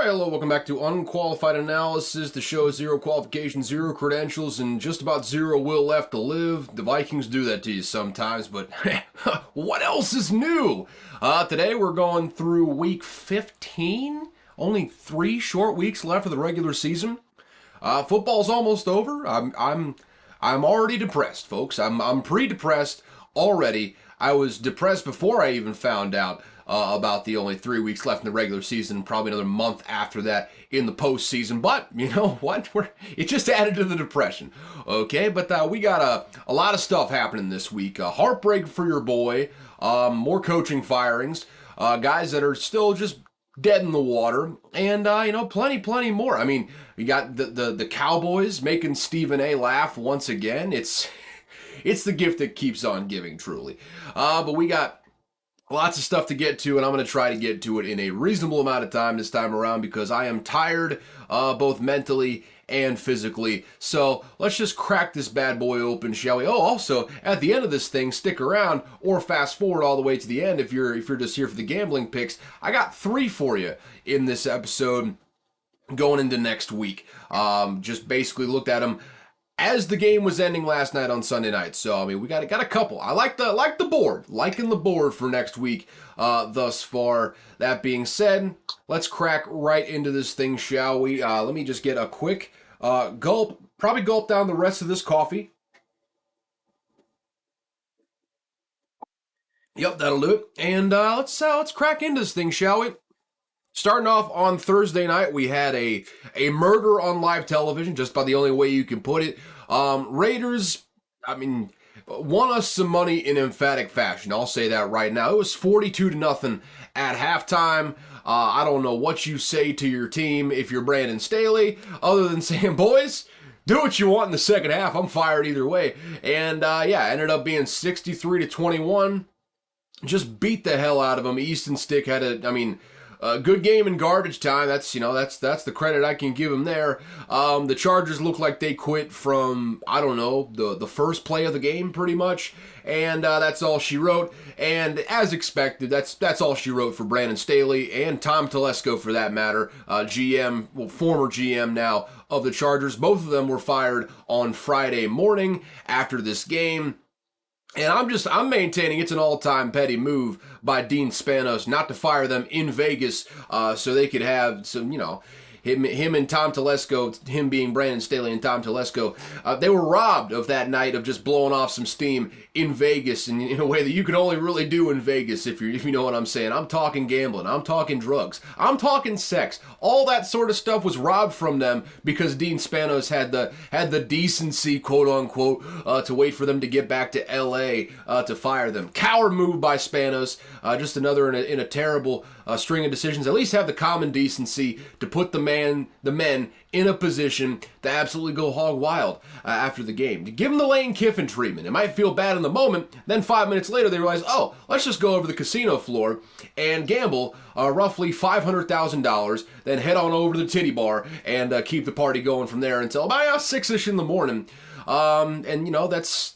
Alright, hello, welcome back to Unqualified Analysis. The show is zero qualifications, zero credentials, and just about zero will left to live. The Vikings do that to you sometimes, but what else is new? Today we're going through week 15. Only 3 short weeks left of the regular season. Football's almost over. I'm already depressed, folks. I'm pre-depressed already. I was depressed before I even found out about the only 3 weeks left in the regular season, probably another month after that in the postseason. But you know what? It just added to the depression. Okay, but we got a lot of stuff happening this week. Heartbreak for your boy. More coaching firings. Guys that are still just dead in the water, and plenty more. I mean, we got the Cowboys making Stephen A laugh once again. It's the gift that keeps on giving, truly. But we got lots of stuff to get to, and I'm going to try to get to it in a reasonable amount of time this time around because I am tired, both mentally and physically. So let's just crack this bad boy open, shall we? Oh, also, at the end of this thing, stick around or fast forward all the way to the end if you're just here for the gambling picks. I got 3 for you in this episode going into next week. Just basically looked at them as the game was ending last night on Sunday night. So, I mean, we got a couple. I like the board. Liking the board for next week thus far. That being said, let's crack right into this thing, shall we? Let me just get a quick gulp. Probably gulp down the rest of this coffee. Yep, that'll do it. And let's crack into this thing, shall we? Starting off on Thursday night, we had a murder on live television, just about the only way you can put it. Raiders, won us some money in emphatic fashion. I'll say that right now. It was 42-0 at halftime. I don't know what you say to your team if you're Brandon Staley, other than saying, boys, do what you want in the second half. I'm fired either way. And ended up being 63-21. Just beat the hell out of them. Easton Stick had a good game in garbage time. That's the credit I can give him there. The Chargers look like they quit from, I don't know, the first play of the game pretty much. And that's all she wrote. And as expected, that's all she wrote for Brandon Staley and Tom Telesco for that matter. Former GM now of the Chargers. Both of them were fired on Friday morning after this game. And I'm maintaining it's an all-time petty move by Dean Spanos not to fire them in Vegas so they could have some, him and Tom Telesco, him being Brandon Staley and Tom Telesco, they were robbed of that night of just blowing off some steam in Vegas in a way that you can only really do in Vegas if you know what I'm saying. I'm talking gambling, I'm talking drugs, I'm talking sex. All that sort of stuff was robbed from them because Dean Spanos had the decency, quote unquote, to wait for them to get back to LA to fire them. Coward move by Spanos, just another in a terrible string of decisions. At least have the common decency to put the men in a position to absolutely go hog wild after the game. To give them the Lane Kiffin treatment. It might feel bad in the moment, then 5 minutes later they realize, oh, let's just go over the casino floor and gamble roughly $500,000, then head on over to the titty bar and keep the party going from there until about 6-ish in the morning. That's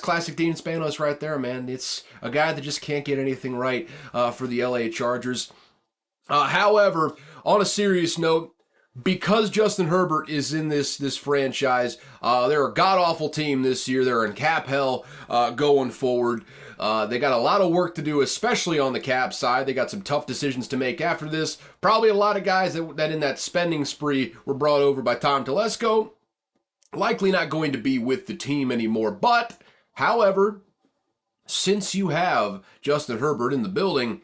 classic Dean Spanos right there, man. It's a guy that just can't get anything right for the LA Chargers. However, on a serious note, because Justin Herbert is in this franchise, they're a god-awful team this year. They're in cap hell going forward. They got a lot of work to do, especially on the cap side. They got some tough decisions to make after this. Probably a lot of guys that in that spending spree were brought over by Tom Telesco. Likely not going to be with the team anymore. But, however, since you have Justin Herbert in the building,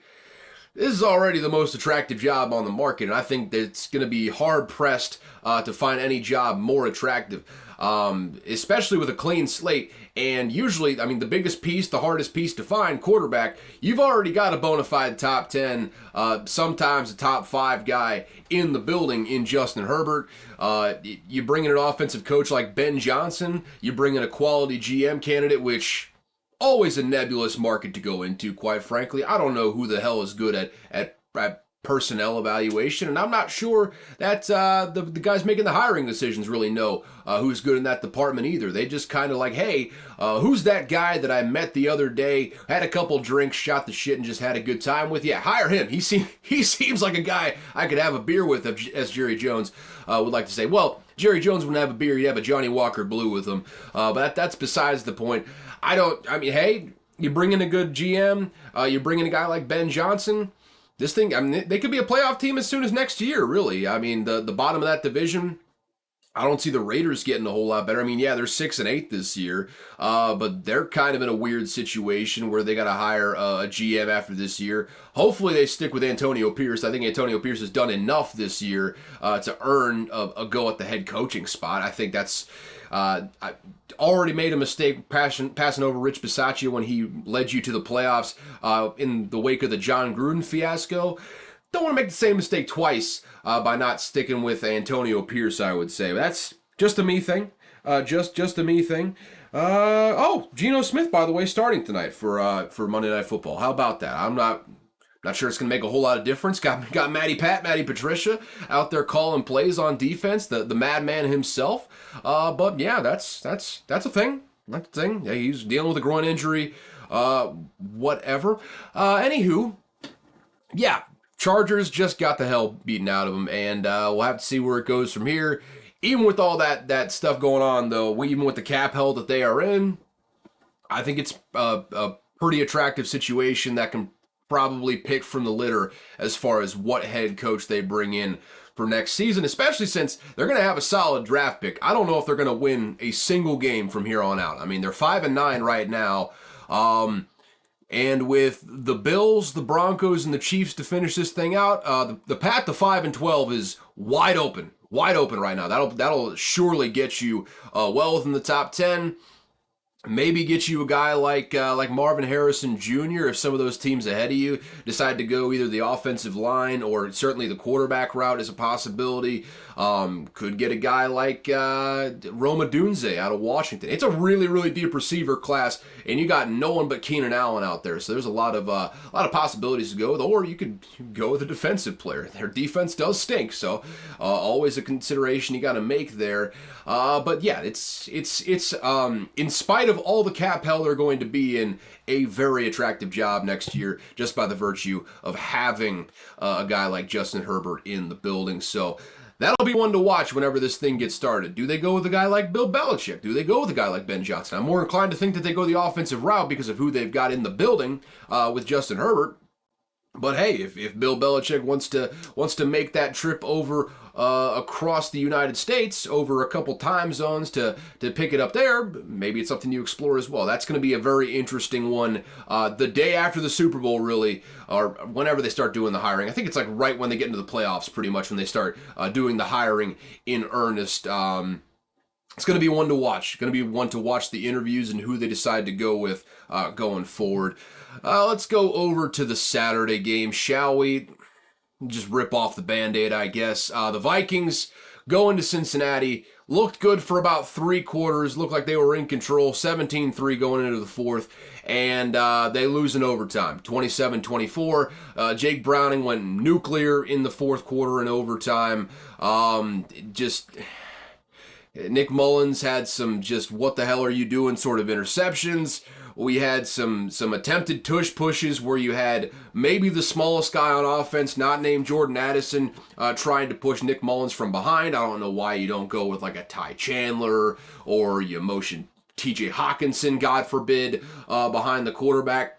this is already the most attractive job on the market, and I think that it's going to be hard-pressed to find any job more attractive, especially with a clean slate. And usually, the biggest piece, the hardest piece to find, quarterback, you've already got a bona fide top 10, sometimes a top 5 guy in the building in Justin Herbert. You bring in an offensive coach like Ben Johnson, you bring in a quality GM candidate, which always a nebulous market to go into, quite frankly. I don't know who the hell is good at personnel evaluation, and I'm not sure that the guys making the hiring decisions really know who's good in that department either. They just kind of like, hey, who's that guy that I met the other day, had a couple drinks, shot the shit, and just had a good time with? Yeah, hire him. He seems like a guy I could have a beer with, as Jerry Jones would like to say. Well, Jerry Jones wouldn't have a beer, he'd have a Johnny Walker Blue with him, but that's besides the point. Hey, you bring in a good GM, you bring in a guy like Ben Johnson. This thing, I mean, they could be a playoff team as soon as next year, really. I mean, the bottom of that division, I don't see the Raiders getting a whole lot better. I mean, yeah, they're 6-8 this year, but they're kind of in a weird situation where they got to hire a GM after this year. Hopefully they stick with Antonio Pierce. I think Antonio Pierce has done enough this year to earn a go at the head coaching spot. I think that's... I already made a mistake passing over Rich Bisaccia when he led you to the playoffs in the wake of the John Gruden fiasco. Don't want to make the same mistake twice by not sticking with Antonio Pierce, I would say. That's just a me thing. Just a me thing. Geno Smith, by the way, starting tonight for Monday Night Football. How about that? I'm not sure it's going to make a whole lot of difference. Got Matty Patricia out there calling plays on defense, the madman himself. But yeah, that's a thing. That's a thing. Yeah, he's dealing with a groin injury. Whatever. Anywho, yeah, Chargers just got the hell beaten out of them, and we'll have to see where it goes from here. Even with all that stuff going on, though, even with the cap hell that they are in, I think it's a pretty attractive situation that can probably pick from the litter as far as what head coach they bring in for next season, especially since they're going to have a solid draft pick. I don't know if they're going to win a single game from here on out. I mean, they're 5-9 right now. And with the Bills, the Broncos, and the Chiefs to finish this thing out, the path to 5-12 is wide open right now. That'll surely get you well within the top 10. Maybe get you a guy like Marvin Harrison Jr. if some of those teams ahead of you decide to go either the offensive line or certainly the quarterback route is a possibility. Could get a guy like Roma Dunze out of Washington. It's a really, really deep receiver class, and you got no one but Keenan Allen out there. So there's a lot of possibilities to go with, or you could go with a defensive player. Their defense does stink, so always a consideration you got to make there. But yeah, it's in spite of all the cap hell they're going to be in, a very attractive job next year just by the virtue of having a guy like Justin Herbert in the building. So that'll be one to watch whenever this thing gets started. Do they go with a guy like Bill Belichick? Do they go with a guy like Ben Johnson? I'm more inclined to think that they go the offensive route because of who they've got in the building with Justin Herbert. But hey, if Bill Belichick wants to make that trip over across the United States over a couple time zones to pick it up there, maybe it's something you explore as well. That's going to be a very interesting one the day after the Super Bowl, really, or whenever they start doing the hiring. I think it's like right when they get into the playoffs, pretty much, when they start doing the hiring in earnest. It's going to be one to watch. Going to be one to watch the interviews and who they decide to go with going forward. Let's go over to the Saturday game, shall we? Just rip off the Band-Aid, I guess. The Vikings going to Cincinnati. Looked good for about 3 quarters. Looked like they were in control. 17-3 going into the fourth. And they lose in overtime. 27-24. Jake Browning went nuclear in the fourth quarter in overtime. Nick Mullins had some just what the hell are you doing sort of interceptions. We had some attempted tush pushes where you had maybe the smallest guy on offense, not named Jordan Addison, trying to push Nick Mullins from behind. I don't know why you don't go with like a Ty Chandler or you motion TJ Hawkinson, God forbid, behind the quarterback.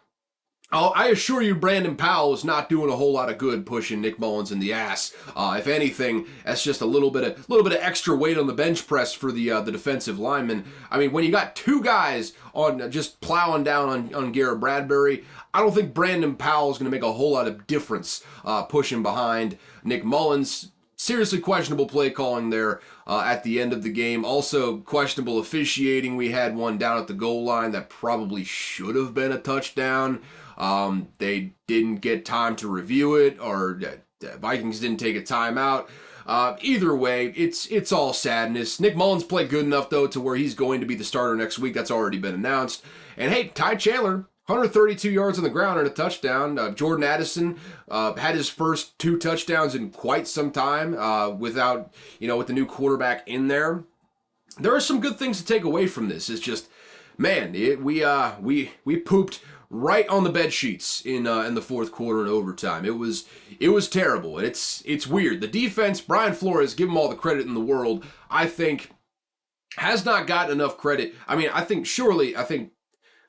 I assure you, Brandon Powell is not doing a whole lot of good pushing Nick Mullins in the ass. If anything, that's just a little bit of extra weight on the bench press for the defensive lineman. I mean, when you got 2 guys on just plowing down on Garrett Bradbury, I don't think Brandon Powell is going to make a whole lot of difference pushing behind Nick Mullins. Seriously questionable play calling there at the end of the game. Also questionable officiating. We had one down at the goal line that probably should have been a touchdown. They didn't get time to review it, or the Vikings didn't take a timeout. Either way, it's all sadness. Nick Mullins played good enough, though, to where he's going to be the starter next week. That's already been announced. And hey, Ty Chandler 132 yards on the ground and a touchdown. Jordan Addison had his first 2 touchdowns in quite some time without, with the new quarterback in there. There are some good things to take away from this. It's just, man, we pooped right on the bed sheets in the fourth quarter and overtime. It was terrible. It's weird. The defense, Brian Flores, give him all the credit in the world, I think has not gotten enough credit. I mean, I think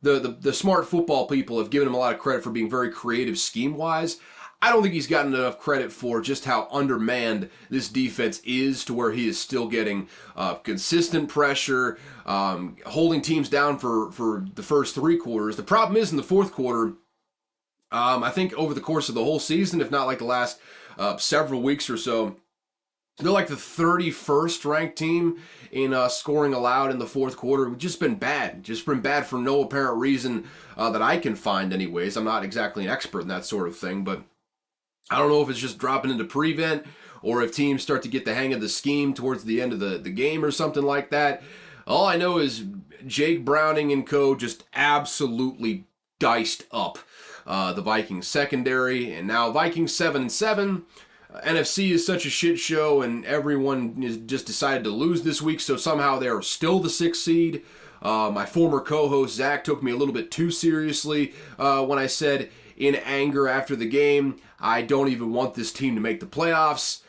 the smart football people have given him a lot of credit for being very creative scheme-wise. I don't think he's gotten enough credit for just how undermanned this defense is to where he is still getting consistent pressure, holding teams down for the first 3 quarters. The problem is in the fourth quarter, I think over the course of the whole season, if not like the last several weeks or so, they're like the 31st ranked team in scoring allowed in the fourth quarter. It's just been bad. Just been bad for no apparent reason that I can find anyways. I'm not exactly an expert in that sort of thing, but I don't know if it's just dropping into prevent or if teams start to get the hang of the scheme towards the end of the game or something like that. All I know is Jake Browning and co. just absolutely diced up the Vikings secondary, and now Vikings 7-7. NFC is such a shit show, and everyone is just decided to lose this week, so somehow they are still the 6th seed. My former co-host Zach took me a little bit too seriously when I said in anger after the game, I don't even want this team to make the playoffs.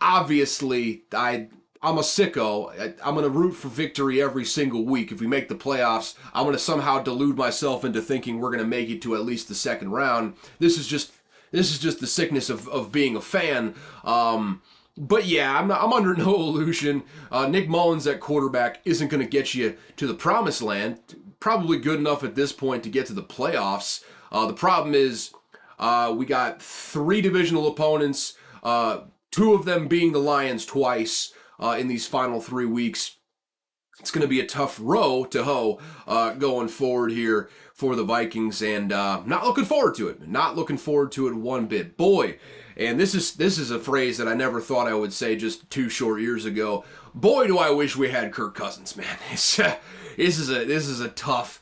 Obviously, I'm a sicko. I'm going to root for victory every single week. If we make the playoffs, I'm going to somehow delude myself into thinking we're going to make it to at least the second round. This is just the sickness of being a fan. But yeah, I'm under no illusion. Nick Mullins at quarterback isn't going to get you to the promised land. Probably good enough at this point to get to the playoffs. The problem is we got 3 divisional opponents, 2 of them being the Lions twice in these final 3 weeks. It's going to be a tough row to hoe going forward here for the Vikings, and not looking forward to it. Not looking forward to it one bit. Boy, and this is a phrase that I never thought I would say just 2 short years ago. Boy, do I wish we had Kirk Cousins, man. This is a tough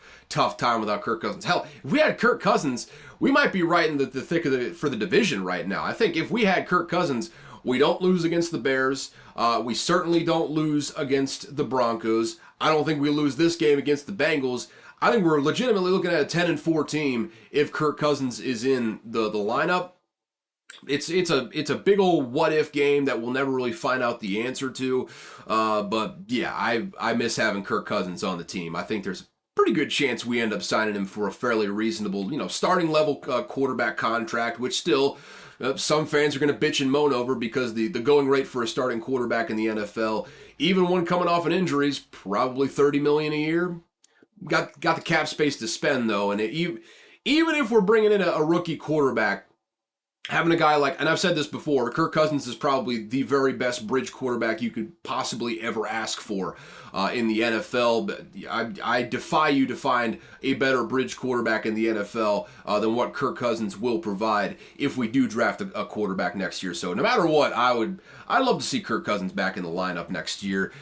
time without Kirk Cousins. Hell, if we had Kirk Cousins, we might be right in the thick of it for the division right now. I think if we had Kirk Cousins, we don't lose against the Bears. We certainly don't lose against the Broncos. I don't think we lose this game against the Bengals. I think we're legitimately looking at a 10-4 team if Kirk Cousins is in the lineup. It's a big old what if game that we'll never really find out the answer to. But yeah, I miss having Kirk Cousins on the team. I think there's a pretty good chance we end up signing him for a fairly reasonable, starting level quarterback contract, which still some fans are going to bitch and moan over because the going rate for a starting quarterback in the NFL, even one coming off an injury, is probably $30 million a year. Got the cap space to spend though, and even if we're bringing in a rookie quarterback, having a guy like, and I've said this before, Kirk Cousins is probably the very best bridge quarterback you could possibly ever ask for in the NFL. But I defy you to find a better bridge quarterback in the NFL than what Kirk Cousins will provide if we do draft a quarterback next year. So no matter what, I'd love to see Kirk Cousins back in the lineup next year,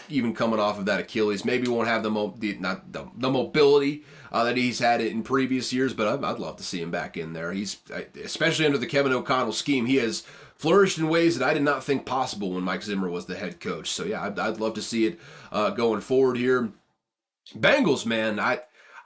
even coming off of that Achilles. Maybe won't have the mobility that he's had it in previous years, but I'd love to see him back in there. He's, especially under the Kevin O'Connell scheme, he has flourished in ways that I did not think possible when Mike Zimmer was the head coach. So yeah, I'd love to see it going forward here. Bengals, man, I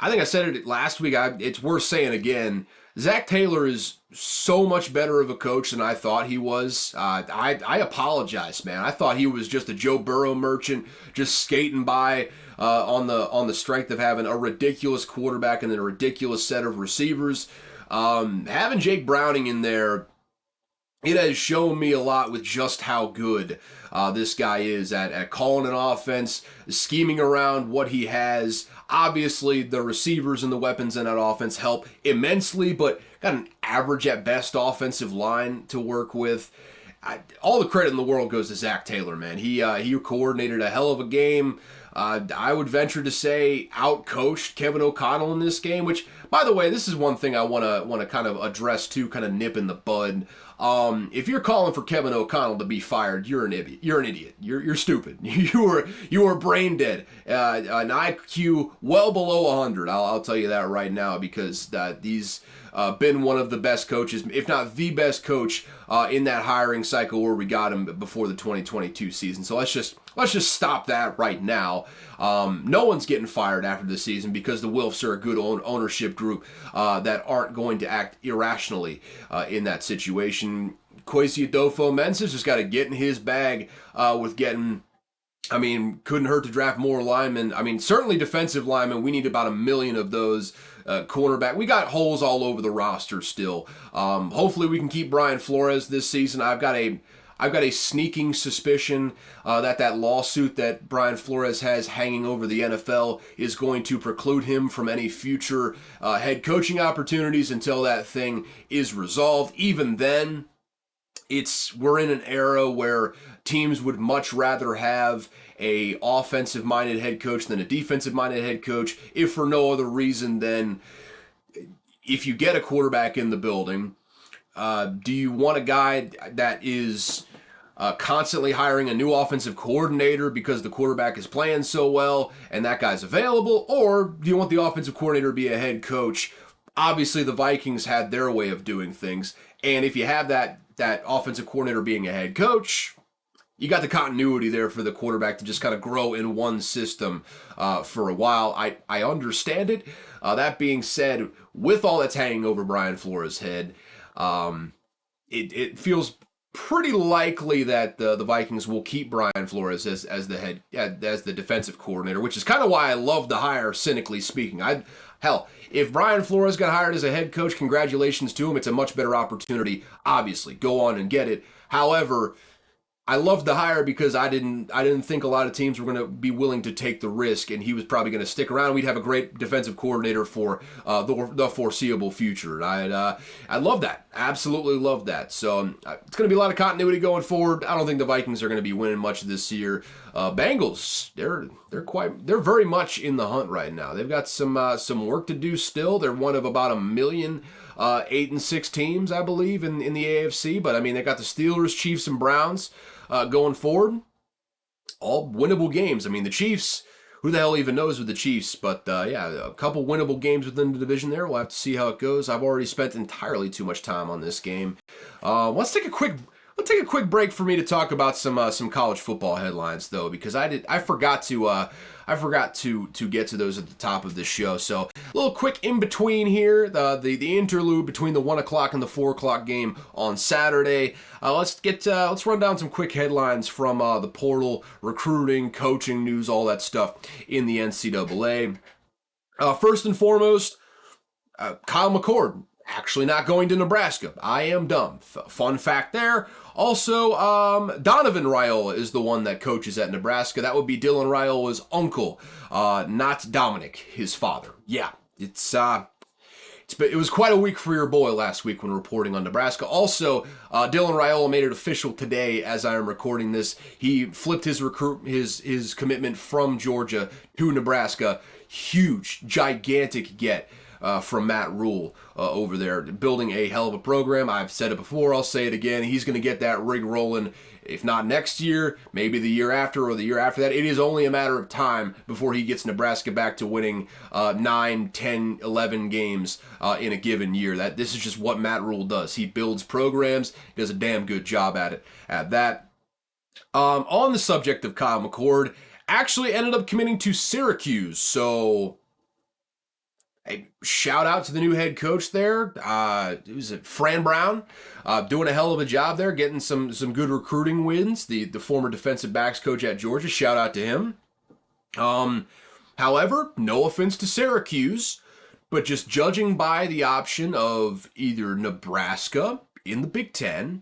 think I said it last week. It's worth saying again. Zach Taylor is so much better of a coach than I thought he was. I apologize, man. I thought he was just a Joe Burrow merchant, just skating by on the strength of having a ridiculous quarterback and then a ridiculous set of receivers. Having Jake Browning in there, it has shown me a lot with just how good this guy is at calling an offense, scheming around what he has. Obviously, the receivers and the weapons in that offense help immensely, but got an average at best offensive line to work with. All the credit in the world goes to Zach Taylor, man. He coordinated a hell of a game. I would venture to say outcoached Kevin O'Connell in this game, which, by the way, this is one thing I want to kind of address too, kind of nip in the bud. If you're calling for Kevin O'Connell to be fired, you're an idiot. You're an idiot. You're stupid. You are brain dead. An IQ well below 100. I'll tell you that right now, because he's been one of the best coaches, if not the best coach, in that hiring cycle where we got him before the 2022 season. So let's just stop that right now. No one's getting fired after the season, because the Wilfs are a good ownership group that aren't going to act irrationally in that situation. Kwesi Adofo-Mensah's just got to get in his bag with getting... I mean, couldn't hurt to draft more linemen. I mean, certainly defensive linemen. We need about 1 million of those. Cornerback. We got holes all over the roster still. Hopefully we can keep Brian Flores this season. I've got a sneaking suspicion that lawsuit that Brian Flores has hanging over the NFL is going to preclude him from any future head coaching opportunities until that thing is resolved. Even then, we're in an era where teams would much rather have a offensive-minded head coach than a defensive-minded head coach, if for no other reason than if you get a quarterback in the building, do you want a guy that is constantly hiring a new offensive coordinator because the quarterback is playing so well and that guy's available, or do you want the offensive coordinator to be a head coach? Obviously, the Vikings had their way of doing things, and if you have that offensive coordinator being a head coach, you got the continuity there for the quarterback to just kind of grow in one system for a while. I understand it. That being said, with all that's hanging over Brian Flores' head, it feels pretty likely that the Vikings will keep Brian Flores as the defensive coordinator, which is kind of why I love the hire, cynically speaking. Hell, if Brian Flores got hired as a head coach, congratulations to him. It's a much better opportunity, obviously. Go on and get it. However, I loved the hire because I didn't think a lot of teams were going to be willing to take the risk, and he was probably going to stick around. We'd have a great defensive coordinator for the foreseeable future. I love that. Absolutely love that. So it's going to be a lot of continuity going forward. I don't think the Vikings are going to be winning much this year. Bengals, they're very much in the hunt right now. They've got some work to do still. They're one of about 1 million 8-6 teams, I believe, in the AFC. But I mean, they got the Steelers, Chiefs, and Browns going forward. All winnable games. I mean, the Chiefs, who the hell even knows with the Chiefs? But yeah, a couple winnable games within the division there. We'll have to see how it goes. I've already spent entirely too much time on this game. Let's take a quick break for me to talk about some college football headlines, though, because I forgot to get to those at the top of this show. So a little quick in between here, the interlude between the 1 o'clock and the 4 o'clock game on Saturday. Let's run down some quick headlines from the portal, recruiting, coaching news, all that stuff in the NCAA. First and foremost, Kyle McCord actually not going to Nebraska. I am dumb. Fun fact there. Also, Donovan Raiola is the one that coaches at Nebraska. That would be Dylan Raiola's uncle, not Dominic, his father. Yeah, it was quite a week for your boy last week when reporting on Nebraska. Also, Dylan Raiola made it official today as I am recording this. He flipped his commitment from Georgia to Nebraska. Huge, gigantic get from Matt Rule over there, building a hell of a program. I've said it before, I'll say it again. He's going to get that rig rolling, if not next year, maybe the year after or the year after that. It is only a matter of time before he gets Nebraska back to winning 9, 10, 11 games in a given year. This is just what Matt Rule does. He builds programs, he does a damn good job at that. On the subject of Kyle McCord, actually ended up committing to Syracuse, so hey, shout out to the new head coach there. It was Fran Brown, doing a hell of a job there, getting some good recruiting wins. The former defensive backs coach at Georgia, shout out to him. However, no offense to Syracuse, but just judging by the option of either Nebraska in the Big Ten,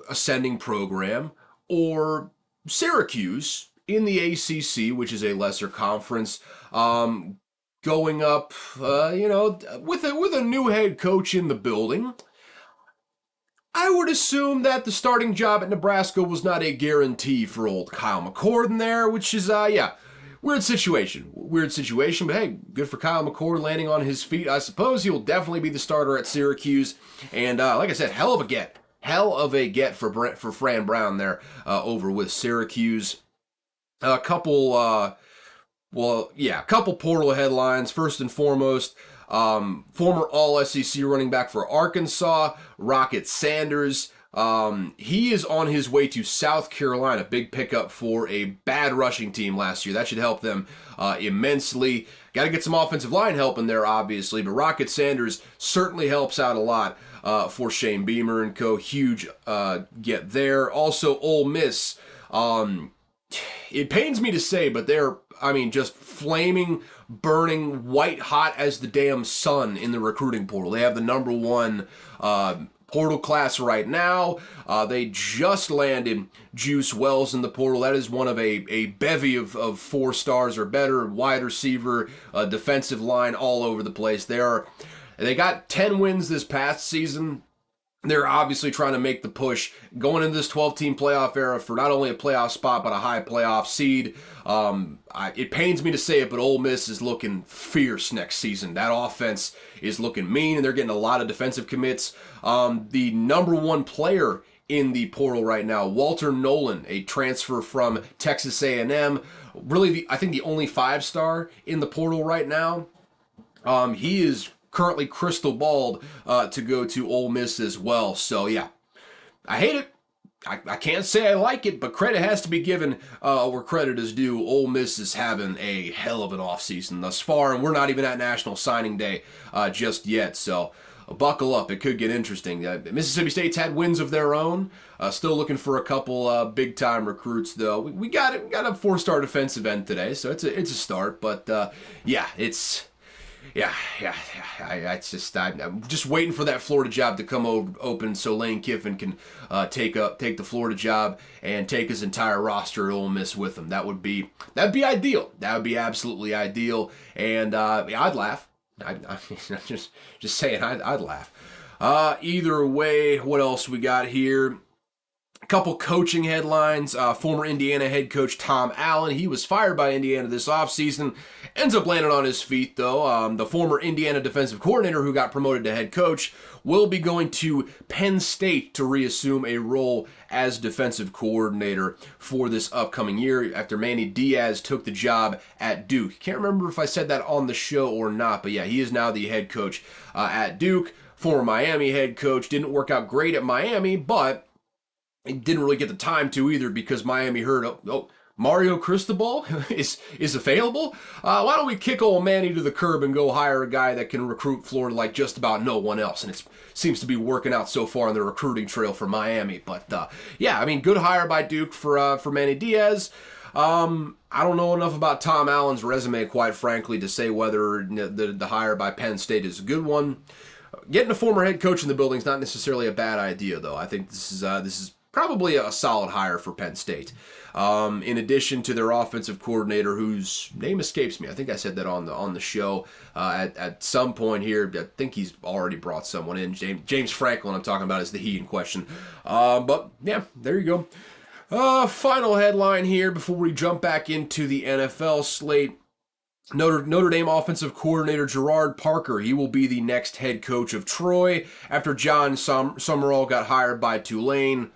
ascending program, or Syracuse in the ACC, which is a lesser conference, going up, with a new head coach in the building, I would assume that the starting job at Nebraska was not a guarantee for old Kyle McCord in there, which is, weird situation. But hey, good for Kyle McCord landing on his feet. I suppose he will definitely be the starter at Syracuse. And like I said, hell of a get for Fran Brown there over with Syracuse. A couple portal headlines. First and foremost, former All-SEC running back for Arkansas, Rocket Sanders. He is on his way to South Carolina. Big pickup for a bad rushing team last year. That should help them immensely. Got to get some offensive line help in there, obviously, but Rocket Sanders certainly helps out a lot for Shane Beamer and co. Huge get there. Also, Ole Miss. It pains me to say, but they're, just flaming, burning, white hot as the damn sun in the recruiting portal. They have the number one portal class right now. They just landed Juice Wells in the portal. That is one of a bevy of 4 stars or better, wide receiver, defensive line, all over the place. They got 10 wins this past season. They're obviously trying to make the push going into this 12-team playoff era for not only a playoff spot, but a high playoff seed. It pains me to say it, but Ole Miss is looking fierce next season. That offense is looking mean, and they're getting a lot of defensive commits. The number one player in the portal right now, Walter Nolan, a transfer from Texas A&M. Really, I think the only 5-star in the portal right now. He is currently crystal balled to go to Ole Miss as well. So, yeah, I hate it. I can't say I like it, but credit has to be given where credit is due. Ole Miss is having a hell of an offseason thus far, and we're not even at National Signing Day just yet. So, buckle up. It could get interesting. Mississippi State's had wins of their own. Still looking for a couple big-time recruits, though. We got a 4-star defensive end today, so it's a start. But, I'm just waiting for that Florida job to come open so Lane Kiffin can take the Florida job and take his entire roster at Ole Miss with him. That'd be ideal. That would be absolutely ideal, and I'd laugh. I'm just saying, I'd laugh. Either way, what else we got here? A couple coaching headlines. Former Indiana head coach Tom Allen, he was fired by Indiana this offseason. Ends up landing on his feet, though. The former Indiana defensive coordinator who got promoted to head coach will be going to Penn State to reassume a role as defensive coordinator for this upcoming year after Manny Diaz took the job at Duke. Can't remember if I said that on the show or not, but yeah, he is now the head coach at Duke. Former Miami head coach. Didn't work out great at Miami, but he didn't really get the time to either because Miami heard, Mario Cristobal is available. Why don't we kick old Manny to the curb and go hire a guy that can recruit Florida like just about no one else? And it seems to be working out so far on the recruiting trail for Miami. But good hire by Duke for Manny Diaz. I don't know enough about Tom Allen's resume, quite frankly, to say whether the hire by Penn State is a good one. Getting a former head coach in the building is not necessarily a bad idea, though. I think this is probably a solid hire for Penn State. In addition to their offensive coordinator, whose name escapes me. I think I said that on the show at some point here. I think he's already brought someone in. James Franklin, I'm talking about, is the he in question. But yeah, there you go. Final headline here before we jump back into the NFL slate. Notre Dame offensive coordinator Gerard Parker, he will be the next head coach of Troy after John Summerall got hired by Tulane.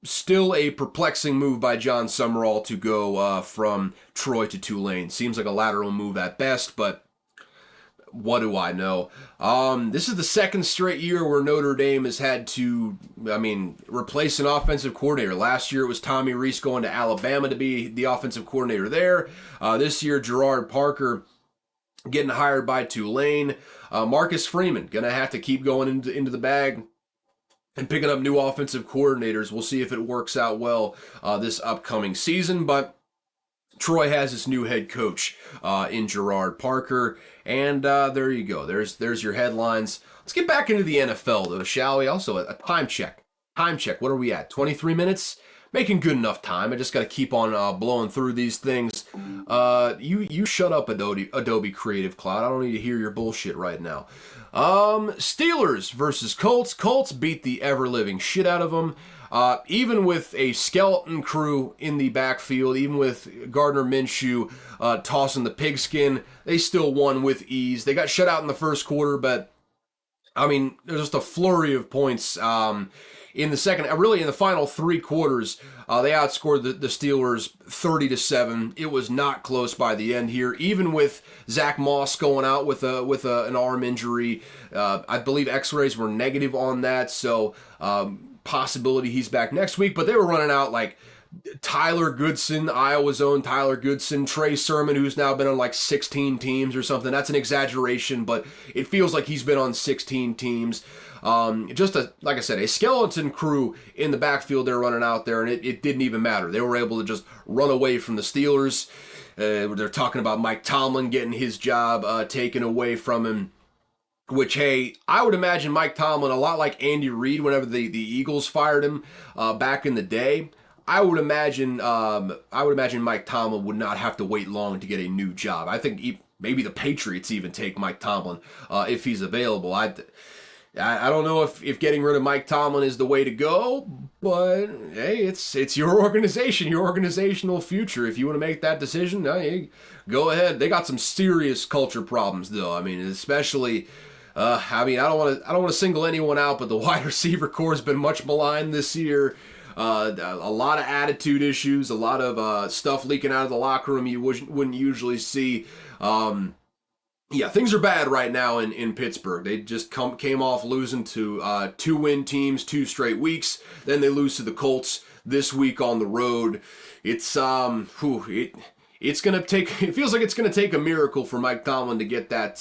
Still a perplexing move by John Summerall to go from Troy to Tulane. Seems like a lateral move at best, but what do I know? This is the second straight year where Notre Dame has had to, replace an offensive coordinator. Last year it was Tommy Rees going to Alabama to be the offensive coordinator there. This year Gerard Parker getting hired by Tulane. Marcus Freeman going to have to keep going into the bag and picking up new offensive coordinators. We'll see if it works out well this upcoming season, but Troy has his new head coach in Gerard Parker, and there you go. There's your headlines. Let's get back into the NFL, though, shall we? Also, a time check. What are we at? 23 minutes? Making good enough time. I just got to keep on blowing through these things. You shut up, Adobe Creative Cloud. I don't need to hear your bullshit right now. Steelers versus Colts. Colts beat the ever-living shit out of them. even with a skeleton crew in the backfield, even with Gardner Minshew tossing the pigskin, they still won with ease. They got shut out in the first quarter, but I mean, there's just a flurry of points in the second. Really, in the final three quarters, they outscored the Steelers 30-7. It was not close by the end here, even with Zach Moss going out with an arm injury. I believe X-rays were negative on that, so possibility he's back next week. But they were running out like Tyler Goodson, Iowa's own Tyler Goodson, Trey Sermon, who's now been on like 16 teams or something. That's an exaggeration, but it feels like he's been on 16 teams. Just like I said, a skeleton crew in the backfield they're running out there, and it didn't even matter. They were able to just run away from the Steelers. They're talking about Mike Tomlin getting his job taken away from him. Which, hey, I would imagine Mike Tomlin, a lot like Andy Reid whenever the Eagles fired him back in the day. I would imagine Mike Tomlin would not have to wait long to get a new job. I think maybe the Patriots even take Mike Tomlin if he's available. I don't know if getting rid of Mike Tomlin is the way to go, but hey, it's your organization, your organizational future. If you want to make that decision, hey, go ahead. They got some serious culture problems, though. I mean, especially. I don't want to single anyone out, but the wide receiver core has been much maligned this year. A lot of attitude issues, a lot of stuff leaking out of the locker room you wouldn't usually see. Yeah, things are bad right now in Pittsburgh. They just came off losing to 2-win teams 2 straight weeks. Then they lose to the Colts this week on the road. It's it's gonna take. It feels like it's gonna take a miracle for Mike Tomlin to get that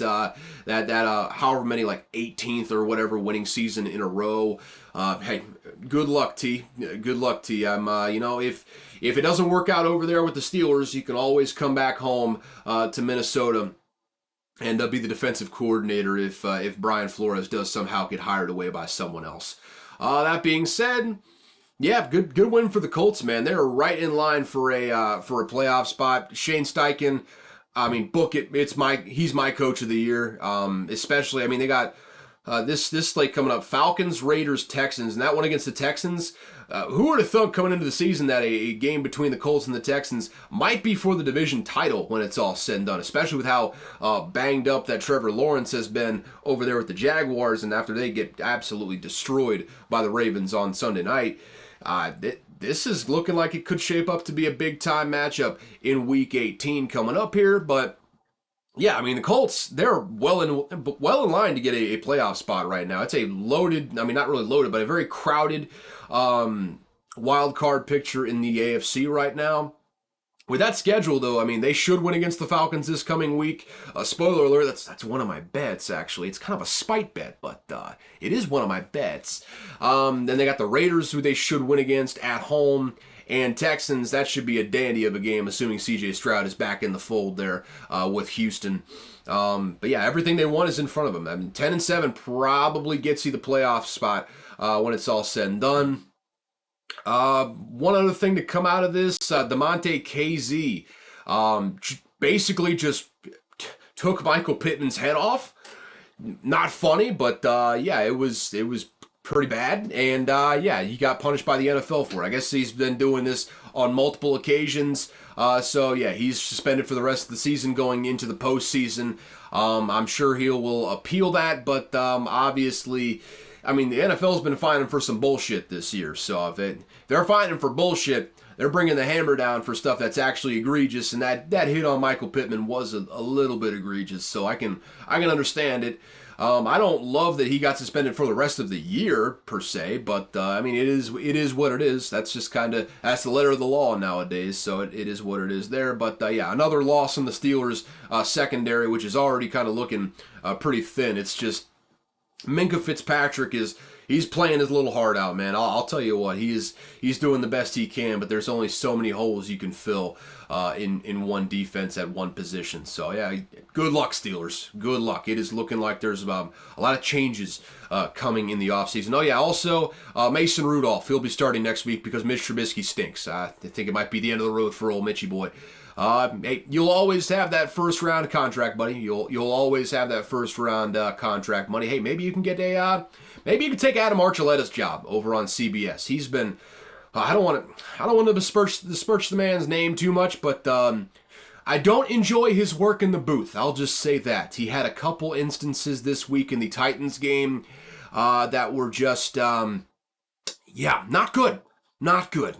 however many, like 18th or whatever winning season in a row. Hey, good luck, T. Good luck, T. I'm if it doesn't work out over there with the Steelers, you can always come back home to Minnesota and be the defensive coordinator if Brian Flores does somehow get hired away by someone else. That being said. Yeah, good win for the Colts, man. They're right in line for a playoff spot. Shane Steichen, I mean, book it. He's my coach of the year. Especially, I mean, they got this slate coming up: Falcons, Raiders, Texans, and that one against the Texans. Who would have thought coming into the season that a game between the Colts and the Texans might be for the division title when it's all said and done, especially with how banged up that Trevor Lawrence has been over there with the Jaguars, and after they get absolutely destroyed by the Ravens on Sunday night. This is looking like it could shape up to be a big-time matchup in Week 18 coming up here. But, yeah, I mean, the Colts, they're well in line to get a playoff spot right now. It's a loaded, I mean, not really loaded, but a very crowded wild card picture in the AFC right now. With that schedule, though, I mean, they should win against the Falcons this coming week. Spoiler alert, that's one of my bets, actually. It's kind of a spite bet, but it is one of my bets. Then they got the Raiders, who they should win against at home. And Texans, that should be a dandy of a game, assuming C.J. Stroud is back in the fold there with Houston. But yeah, everything they want is in front of them. I mean, 10-7 probably gets you the playoff spot when it's all said and done. One other thing to come out of this, DeMonte KZ basically just took Michael Pittman's head off. Not funny, but yeah, it was pretty bad, and yeah, he got punished by the NFL for it. I guess he's been doing this on multiple occasions, so yeah, he's suspended for the rest of the season going into the postseason. I'm sure he will appeal that, but obviously, I mean, the NFL's been fining for some bullshit this year, so if they're fining for bullshit, they're bringing the hammer down for stuff that's actually egregious, and that hit on Michael Pittman was a little bit egregious, so I can understand it. I don't love that he got suspended for the rest of the year, per se, but I mean, it is what it is. That's just that's the letter of the law nowadays, so it is what it is there. But yeah, another loss in the Steelers secondary, which is already kind of looking pretty thin. It's just Minkah Fitzpatrick he's playing his little heart out, man. I'll tell you what, he's doing the best he can, but there's only so many holes you can fill in one defense at one position. So yeah, good luck, Steelers. Good luck. It is looking like there's a lot of changes coming in the offseason. Oh, yeah, also, Mason Rudolph, he'll be starting next week because Mitch Trubisky stinks. I think it might be the end of the road for old Mitchy boy. Hey, you'll always have that first-round contract, buddy. You'll always have that first-round contract money. Hey, maybe you can get maybe you can take Adam Archuleta's job over on CBS. He's been... I don't want to besmirch the man's name too much, but I don't enjoy his work in the booth. I'll just say that. He had a couple instances this week in the Titans game that were just, not good. Not good.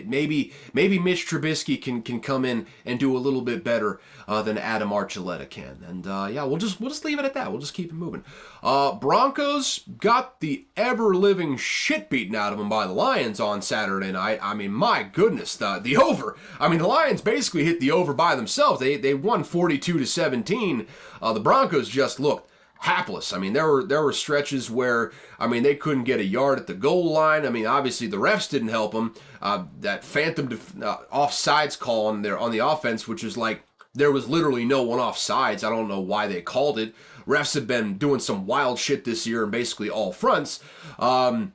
Maybe Mitch Trubisky can come in and do a little bit better than Adam Archuleta can. And we'll just leave it at that. We'll just keep it moving. Broncos got the ever-living shit beaten out of them by the Lions on Saturday night. I mean, my goodness, the over. I mean, the Lions basically hit the over by themselves. They won 42-17. The Broncos just looked hapless. I mean, there were stretches where, I mean, they couldn't get a yard at the goal line. I mean, obviously the refs didn't help them. That phantom offsides call on the offense, which is like there was literally no one offsides. I don't know why they called it. Refs have been doing some wild shit this year on basically all fronts. A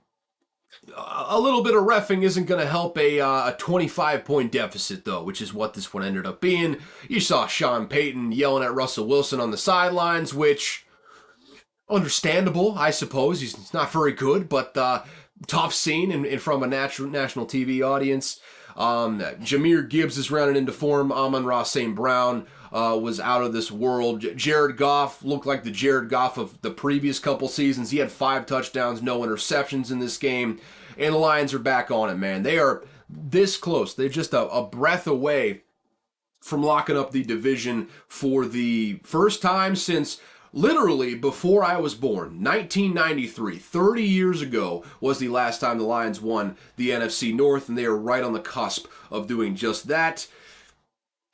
little bit of reffing isn't going to help a 25-point deficit, though, which is what this one ended up being. You saw Sean Payton yelling at Russell Wilson on the sidelines, which... understandable, I suppose. He's not very good, but tough scene in front of a national TV audience. Jahmyr Gibbs is rounding into form. Amon-Ra St. Brown was out of this world. Jared Goff looked like the Jared Goff of the previous couple seasons. He had 5 touchdowns, no interceptions in this game. And the Lions are back on it, man. They are this close. They're just a breath away from locking up the division for the first time since... literally before I was born, 1993, 30 years ago was the last time the Lions won the NFC North, and they are right on the cusp of doing just that.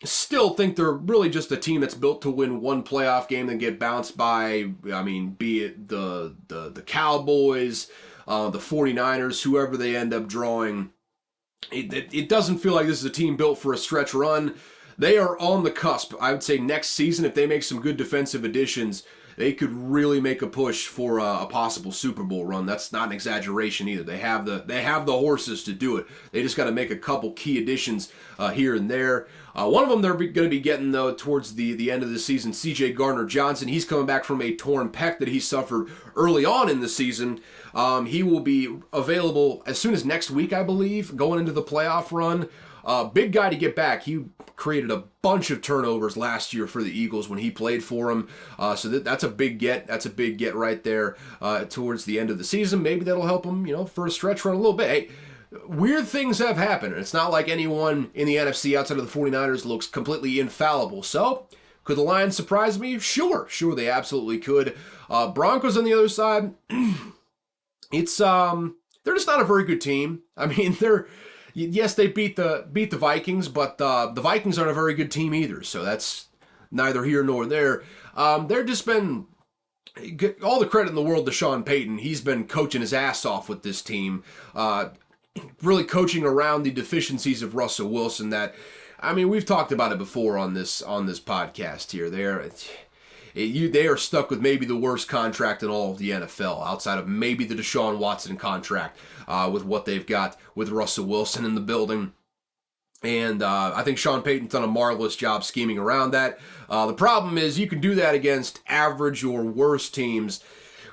Still think they're really just a team that's built to win one playoff game and get bounced by, I mean, be it the Cowboys, the 49ers, whoever they end up drawing. It doesn't feel like this is a team built for a stretch run. They are on the cusp. I would say next season, if they make some good defensive additions, they could really make a push for a possible Super Bowl run. That's not an exaggeration either. They have the horses to do it. They just got to make a couple key additions here and there. One of them they're going to be getting, though, towards the end of the season, C.J. Gardner-Johnson. He's coming back from a torn pec that he suffered early on in the season. He will be available as soon as next week, I believe, going into the playoff run. Big guy to get back. He created a bunch of turnovers last year for the Eagles when he played for him. So that's a big get. That's a big get right there towards the end of the season. Maybe that'll help him, for a stretch run a little bit. Hey, weird things have happened. It's not like anyone in the NFC outside of the 49ers looks completely infallible. So, could the Lions surprise me? Sure, they absolutely could. Broncos on the other side, it's they're just not a very good team. I mean, yes, they beat the Vikings, but the Vikings aren't a very good team either, so that's neither here nor there. They're just been all the credit in the world to Sean Payton. He's been coaching his ass off with this team, really coaching around the deficiencies of Russell Wilson. That, I mean, we've talked about it before on this podcast here. They are stuck with maybe the worst contract in all of the NFL, outside of maybe the Deshaun Watson contract, with what they've got with Russell Wilson in the building. And I think Sean Payton's done a marvelous job scheming around that. The problem is you can do that against average or worse teams.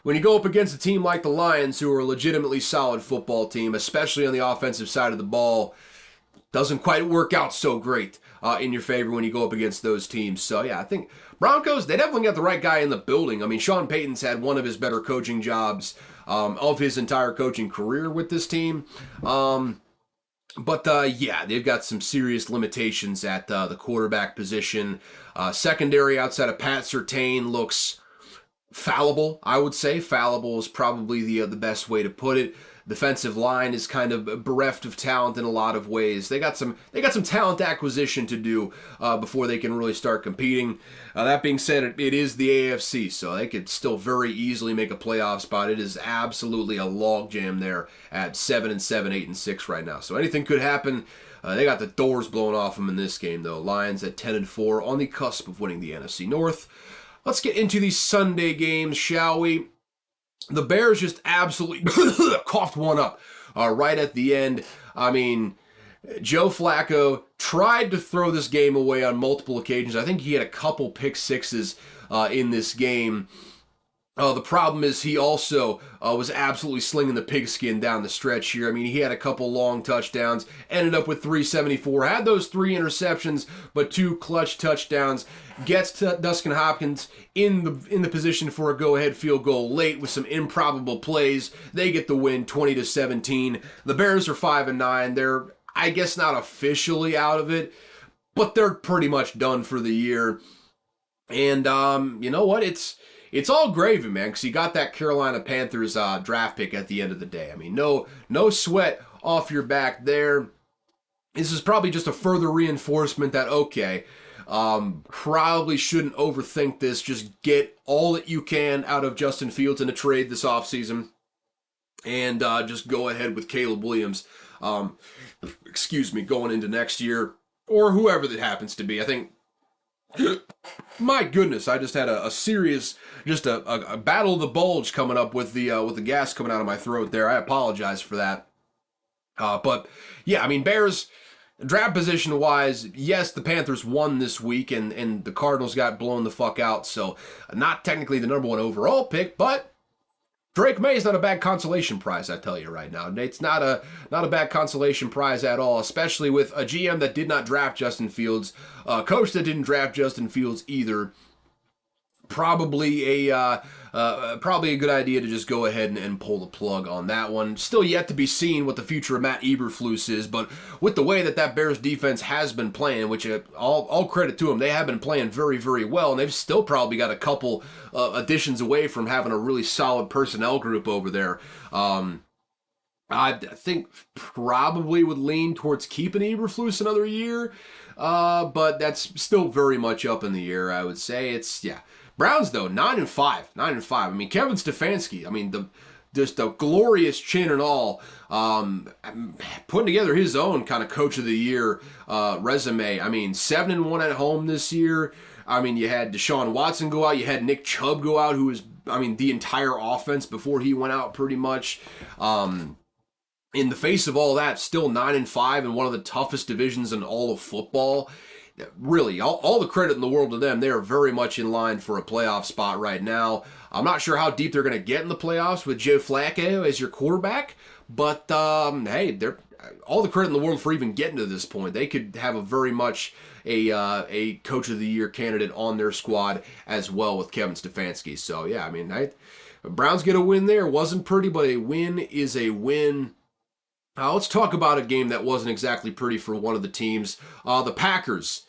When you go up against a team like the Lions, who are a legitimately solid football team, especially on the offensive side of the ball, doesn't quite work out so great in your favor when you go up against those teams. So, yeah, I think Broncos, they definitely got the right guy in the building. I mean, Sean Payton's had one of his better coaching jobs of his entire coaching career with this team. But they've got some serious limitations at the quarterback position. Secondary outside of Pat Surtain looks fallible, I would say. Fallible is probably the best way to put it. Defensive line is kind of bereft of talent in a lot of ways. They got some talent acquisition to do before they can really start competing. That being said, it is the AFC, so they could still very easily make a playoff spot. It is absolutely a logjam there at 7-7, 8-6 right now. So anything could happen. They got the doors blown off them in this game, though. Lions at 10-4 on the cusp of winning the NFC North. let's get into these Sunday games, shall we? The Bears just absolutely coughed one up right at the end. I mean, Joe Flacco tried to throw this game away on multiple occasions. I think he had a couple pick sixes in this game. The problem is he also was absolutely slinging the pigskin down the stretch here. I mean, he had a couple long touchdowns, ended up with 374, had those 3 interceptions, but 2 clutch touchdowns. Gets to Dustin Hopkins in the position for a go-ahead field goal late with some improbable plays. They get the win, 20-17. The Bears are 5-9. They're, I guess, not officially out of it, but they're pretty much done for the year. And you know what? It's all gravy, man, because you got that Carolina Panthers draft pick at the end of the day. I mean, no sweat off your back there. This is probably just a further reinforcement that, okay, probably shouldn't overthink this. Just get all that you can out of Justin Fields in a trade this offseason, and just go ahead with Caleb Williams, going into next year, or whoever that happens to be. I think, my goodness, I just had a serious, just a battle of the bulge coming up with the gas coming out of my throat there. I apologize for that. But yeah, I mean, Bears draft position wise, yes, the Panthers won this week, and the Cardinals got blown the fuck out. So not technically the number 1 overall pick, but Drake May is not a bad consolation prize, I tell you right now. It's not a bad consolation prize at all, especially with a GM that did not draft Justin Fields, a coach that didn't draft Justin Fields either. Probably a good idea to just go ahead and pull the plug on that one. Still yet to be seen what the future of Matt Eberflus is, but with the way that Bears defense has been playing, which all credit to them, they have been playing very, very well, and they've still probably got a couple additions away from having a really solid personnel group over there. I think probably would lean towards keeping Eberflus another year, but that's still very much up in the air, I would say. Browns, though, 9-5. 9-5. I mean, Kevin Stefanski, I mean, just the glorious chin and all, putting together his own kind of coach of the year resume. I mean, 7-1 at home this year. I mean, you had Deshaun Watson go out. You had Nick Chubb go out, who was, I mean, the entire offense before he went out pretty much. In the face of all that, still 9-5 in one of the toughest divisions in all of football. Really, all the credit in the world to them. They are very much in line for a playoff spot right now. I'm not sure how deep they're going to get in the playoffs with Joe Flacco as your quarterback, but hey, they're all the credit in the world for even getting to this point. They could have a very much a coach of the year candidate on their squad as well with Kevin Stefanski. So yeah, I mean, Browns get a win there. Wasn't pretty, but a win is a win. Let's talk about a game that wasn't exactly pretty for one of the teams. The Packers.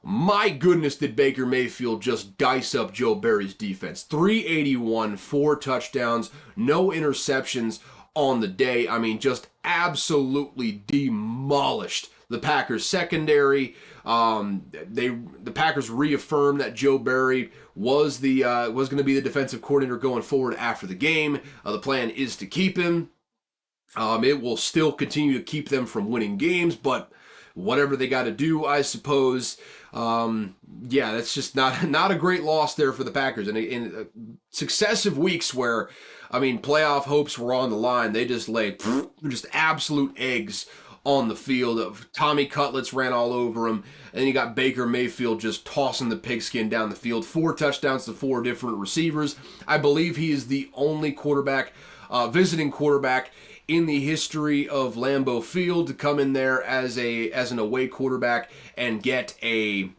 My goodness, did Baker Mayfield just dice up Joe Barry's defense. 381, 4 touchdowns, no interceptions on the day. I mean, just absolutely demolished the Packers secondary. The Packers reaffirmed that Joe Barry was going to be the defensive coordinator going forward after the game. The plan is to keep him. It will still continue to keep them from winning games, but whatever they got to do, I suppose. Yeah, that's just not a great loss there for the Packers. And in successive weeks where, I mean, playoff hopes were on the line, they just laid just absolute eggs on the field. Tommy Cutlets ran all over him, and you got Baker Mayfield just tossing the pigskin down the field. 4 touchdowns to 4 different receivers. I believe he is the only quarterback, visiting quarterback in the history of Lambeau Field to come in there as an away quarterback and get a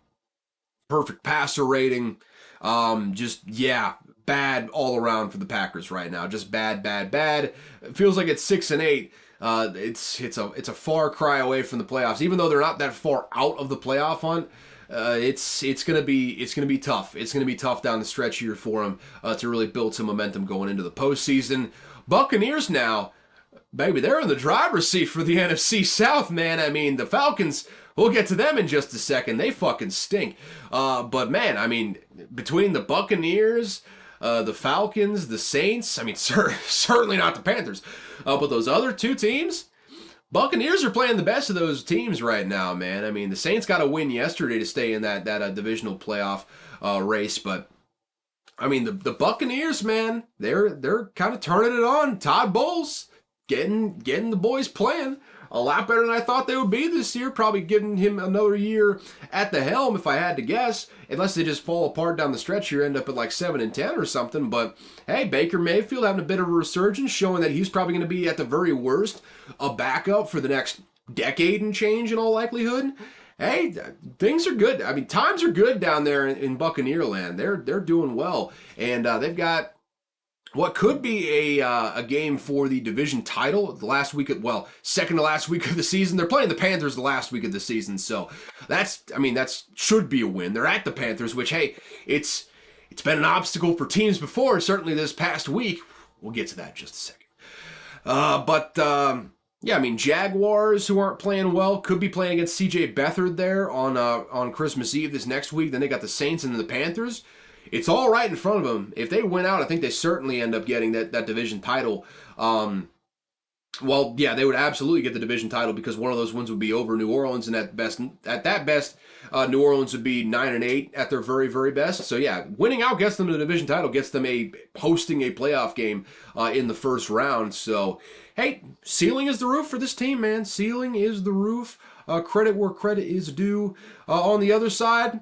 perfect passer rating. Bad all around for the Packers right now. Just bad. It feels like it's 6-8. It's a far cry away from the playoffs. Even though they're not that far out of the playoff hunt, it's gonna be tough. It's gonna be tough down the stretch here for them to really build some momentum going into the postseason. Buccaneers now. Baby, they're in the driver's seat for the NFC South, man. I mean, the Falcons, we'll get to them in just a second. They fucking stink. But, man, I mean, between the Buccaneers, the Falcons, the Saints, I mean, certainly not the Panthers, but those other 2 teams, Buccaneers are playing the best of those teams right now, man. I mean, the Saints got a win yesterday to stay in that divisional playoff race, but I mean, the Buccaneers, man, they're kind of turning it on. Todd Bowles getting the boys playing a lot better than I thought they would be this year. Probably giving him another year at the helm, if I had to guess. Unless they just fall apart down the stretch here, end up at like 7-10 or something. But hey, Baker Mayfield having a bit of a resurgence, showing that he's probably going to be at the very worst a backup for the next decade and change in all likelihood. Hey, things are good. I mean, times are good down there in Buccaneer land. They're doing well, and they've got what could be a game for the division title the last week of, well, second to last week of the season. They're playing the Panthers the last week of the season, so that should be a win. They're at the Panthers, which, hey, it's been an obstacle for teams before, certainly this past week. We'll get to that in just a second. Yeah, I mean, Jaguars, who aren't playing well, could be playing against C.J. Beathard there on Christmas Eve this next week. Then they got the Saints and the Panthers. It's all right in front of them. If they win out, I think they certainly end up getting that division title. Well, yeah, they would absolutely get the division title because one of those wins would be over New Orleans, and at that best, New Orleans would be 9-8 at their very, very best. So yeah, winning out gets them the division title, gets them hosting a playoff game in the first round. So hey, ceiling is the roof for this team, man. Ceiling is the roof. Credit where credit is due. On the other side,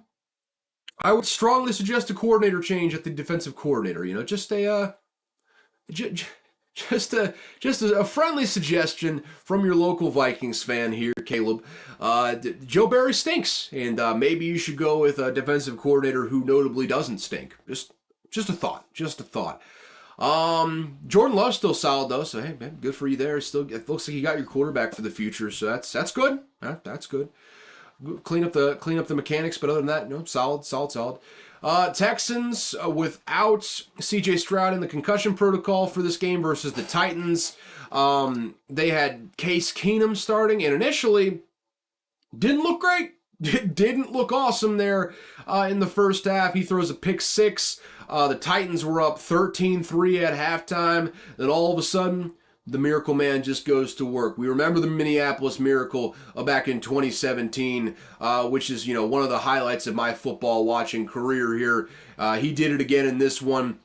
I would strongly suggest a coordinator change at the defensive coordinator. You know, just a friendly suggestion from your local Vikings fan here, Caleb. Joe Barry stinks, and maybe you should go with a defensive coordinator who notably doesn't stink. Just a thought. Jordan Love's still solid though, so hey, man, good for you there. It looks like you got your quarterback for the future, so that's good. That's good. Clean up the mechanics, but other than that, no, solid. Texans without C.J. Stroud in the concussion protocol for this game versus the Titans. They had Case Keenum starting, and initially didn't look great. Didn't look awesome there in the first half. He throws a pick six. The Titans were up 13-3 at halftime. Then all of a sudden, the Miracle Man just goes to work. We remember the Minneapolis Miracle back in 2017, which is, you know, one of the highlights of my football watching career here. He did it again in this one.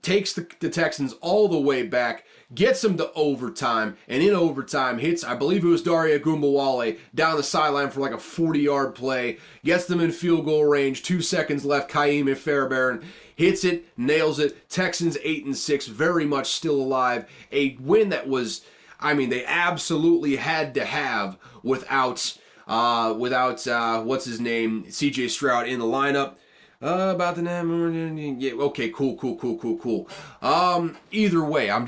Takes the Texans all the way back, gets them to overtime, and in overtime hits, I believe it was Daria Gumbawale, down the sideline for like a 40-yard play, gets them in field goal range, 2 seconds left, Kaimi Fairbairn hits it, nails it, Texans 8-6, very much still alive, a win that was, I mean, they absolutely had to have without what's his name, CJ Stroud in the lineup. About the name, yeah, okay, cool. Either way, I'm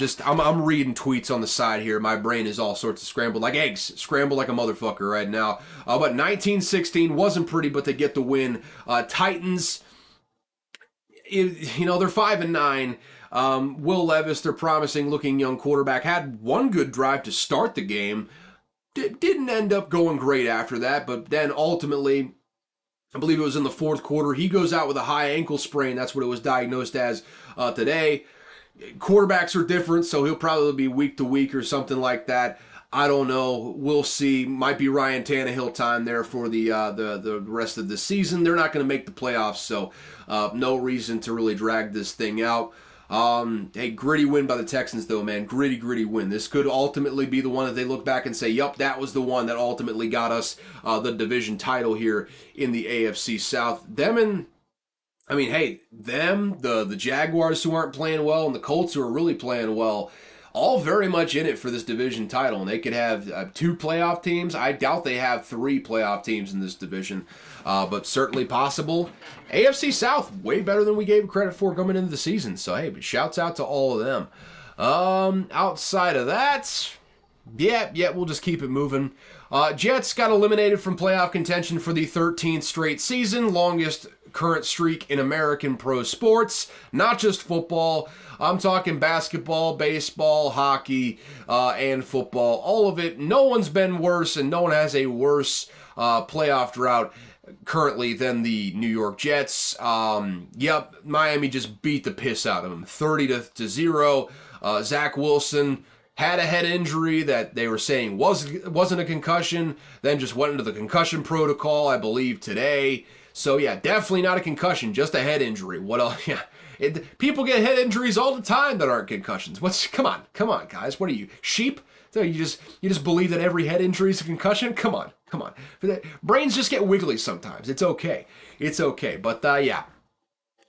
reading tweets on the side here. My brain is all sorts of scrambled like eggs, scrambled like a motherfucker right now. But 19-16 wasn't pretty, but they get the win. Titans, you know, they're 5-9. Will Levis, their promising looking young quarterback, had one good drive to start the game. Didn't end up going great after that, but then ultimately, I believe it was in the fourth quarter, he goes out with a high ankle sprain. That's what it was diagnosed as today. Quarterbacks are different, so he'll probably be week to week or something like that. I don't know. We'll see. Might be Ryan Tannehill time there for the rest of the season. They're not going to make the playoffs, so no reason to really drag this thing out. Hey, gritty win by the Texans, though, man. Gritty win. This could ultimately be the one that they look back and say, yup, that was the one that ultimately got us the division title here in the AFC South. The Jaguars who aren't playing well, and the Colts who are really playing well, all very much in it for this division title. And they could have 2 playoff teams. I doubt they have 3 playoff teams in this division, but certainly possible. AFC South, way better than we gave credit for coming into the season. So, hey, shouts out to all of them. Outside of that, yeah, we'll just keep it moving. Jets got eliminated from playoff contention for the 13th straight season, longest current streak in American pro sports, not just football. I'm talking basketball, baseball, hockey, and football. All of it. No one's been worse, and no one has a worse playoff drought currently than the New York Jets. Miami just beat the piss out of them, 30-0. Zach Wilson had a head injury that they were saying wasn't a concussion, then just went into the concussion protocol, I believe, today. So yeah, definitely not a concussion, just a head injury. What else? Yeah, people get head injuries all the time that aren't concussions. Come on, guys. What are you, sheep? So you just believe that every head injury is a concussion? Come on. Brains just get wiggly sometimes. It's okay. But yeah,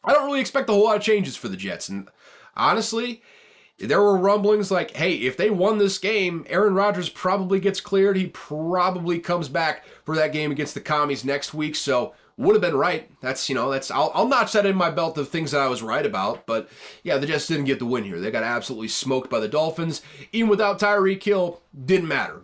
I don't really expect a whole lot of changes for the Jets. And honestly, there were rumblings like, hey, if they won this game, Aaron Rodgers probably gets cleared. He probably comes back for that game against the Commies next week. So would have been right. I'll notch that in my belt of things that I was right about. But yeah, the Jets didn't get the win here. They got absolutely smoked by the Dolphins. Even without Tyreek Hill, didn't matter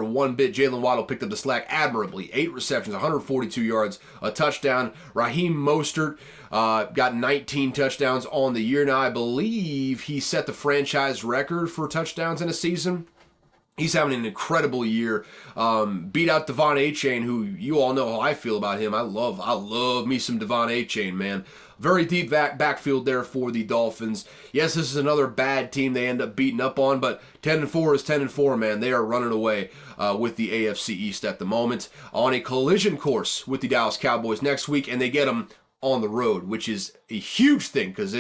one bit. Jalen Waddle picked up the slack admirably. 8 receptions, 142 yards, a touchdown. Raheem Mostert got 19 touchdowns on the year. Now, I believe he set the franchise record for touchdowns in a season. He's having an incredible year. Beat out Devon Achane, who you all know how I feel about him. I love me some Devon Achane, man. Very deep backfield there for the Dolphins. Yes, this is another bad team they end up beating up on, but 10-4 is 10-4, man. They are running away with the AFC East at the moment. On a collision course with the Dallas Cowboys next week, and they get them on the road, which is a huge thing because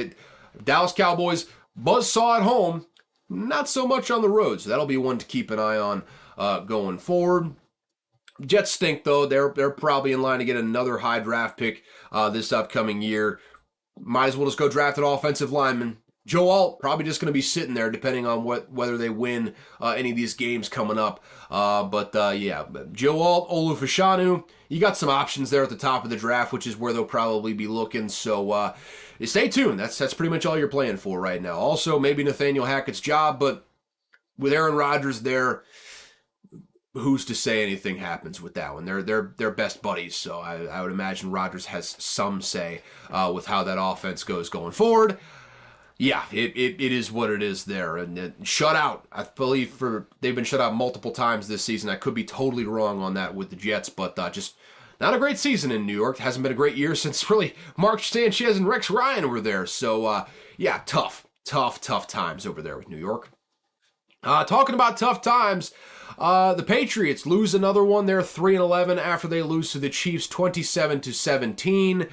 Dallas Cowboys buzzsaw at home. Not so much on the road, so that'll be one to keep an eye on going forward. Jets stink, though. They're probably in line to get another high draft pick this upcoming year. Might as well just go draft an offensive lineman. Joe Alt probably just going to be sitting there depending on whether they win any of these games coming up. Yeah, Joe Alt, Olu Fashanu, you got some options there at the top of the draft, which is where they'll probably be looking. So stay tuned. That's pretty much all you're playing for right now. Also, maybe Nathaniel Hackett's job, but with Aaron Rodgers there, who's to say anything happens with that one? They're best buddies, so I would imagine Rodgers has some say with how that offense goes going forward. Yeah, it is what it is there. And shut out, I believe they've been shut out multiple times this season. I could be totally wrong on that with the Jets, but just not a great season in New York. Hasn't been a great year since really Mark Sanchez and Rex Ryan were there. So yeah, tough times over there with New York. Talking about tough times, the Patriots lose another one. They're 3-11 after they lose to the Chiefs 27-17.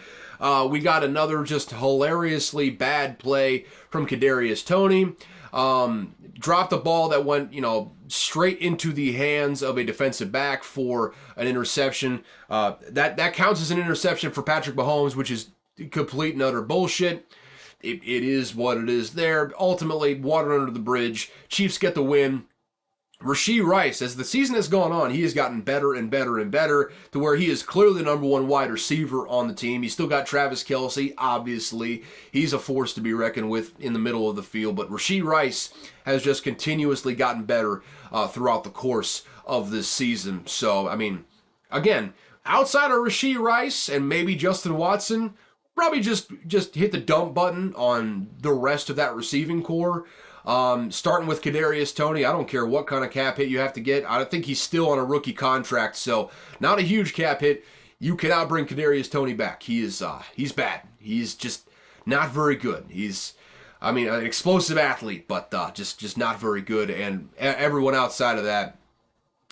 We got another just hilariously bad play from Kadarius Toney. Dropped a ball that went, straight into the hands of a defensive back for an interception. That counts as an interception for Patrick Mahomes, which is complete and utter bullshit. It is what it is there. Ultimately, water under the bridge. Chiefs get the win. Rashee Rice, as the season has gone on, he has gotten better and better and better to where he is clearly the number one wide receiver on the team. He's still got Travis Kelce, obviously. He's a force to be reckoned with in the middle of the field. But Rashee Rice has just continuously gotten better throughout the course of this season. So, I mean, again, outside of Rashee Rice and maybe Justin Watson, probably just hit the dump button on the rest of that receiving core. Starting with Kadarius Toney, I don't care what kind of cap hit you have to get. I think he's still on a rookie contract, so not a huge cap hit. You cannot bring Kadarius Toney back. He's bad. He's just not very good. He's an explosive athlete, but just not very good. And everyone outside of that,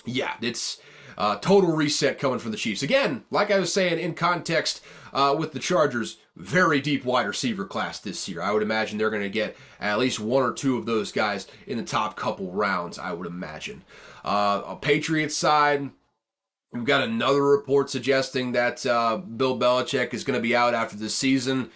yeah, it's total reset coming from the Chiefs. Again, like I was saying in context with the Chargers, very deep wide receiver class this year. I would imagine they're going to get at least one or two of those guys in the top couple rounds, I would imagine. On Patriots side, we've got another report suggesting that Bill Belichick is going to be out after this season.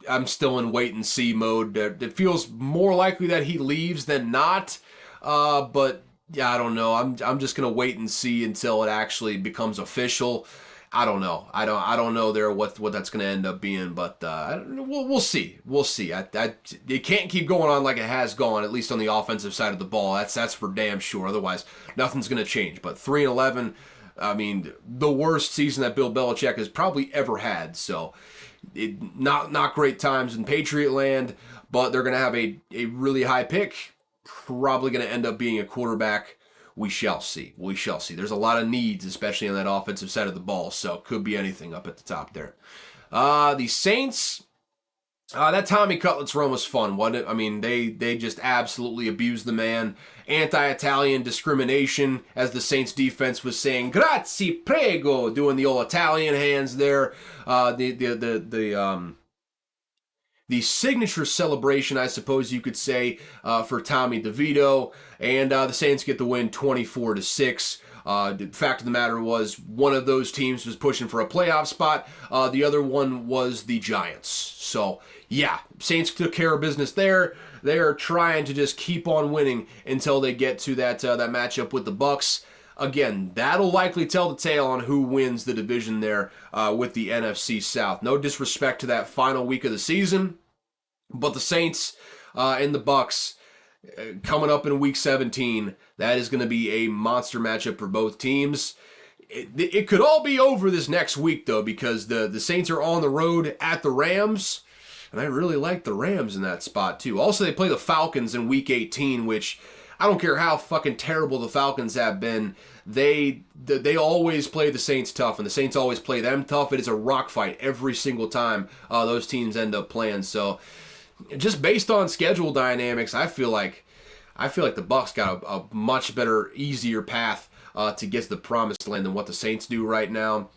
I'm still in wait-and-see mode. It feels more likely that he leaves than not, but yeah, I don't know. I'm just going to wait and see until it actually becomes official. I don't know. I don't know there what that's going to end up being, but we'll see. We'll see. It can't keep going on like it has gone, at least on the offensive side of the ball. That's for damn sure. Otherwise, nothing's going to change. But 3-11, I mean, the worst season that Bill Belichick has probably ever had. So, not great times in Patriot land, but they're going to have a really high pick. Probably going to end up being a quarterback. We shall see. There's a lot of needs, especially on that offensive side of the ball, so could be anything up at the top there. The Saints That Tommy Cutlets run was fun, wasn't it? I mean, they just absolutely abused the man. Anti-Italian discrimination, as the Saints defense was saying, "Grazie, prego," doing the old Italian hands there. The signature celebration, I suppose you could say, for Tommy DeVito, and the Saints get the win 24-6. The fact of the matter was, one of those teams was pushing for a playoff spot. The other one was the Giants. So, yeah, Saints took care of business there. They are trying to just keep on winning until they get to that matchup with the Bucs. Again, that'll likely tell the tale on who wins the division there with the NFC South. No disrespect to that final week of the season, but the Saints and the Bucs coming up in Week 17, that is going to be a monster matchup for both teams. It could all be over this next week, though, because the Saints are on the road at the Rams, and I really like the Rams in that spot, too. Also, they play the Falcons in Week 18, which I don't care how fucking terrible the Falcons have been. They always play the Saints tough, and the Saints always play them tough. It is a rock fight every single time those teams end up playing. So, just based on schedule dynamics, I feel like the Bucs got a much better, easier path to get to the promised land than what the Saints do right now.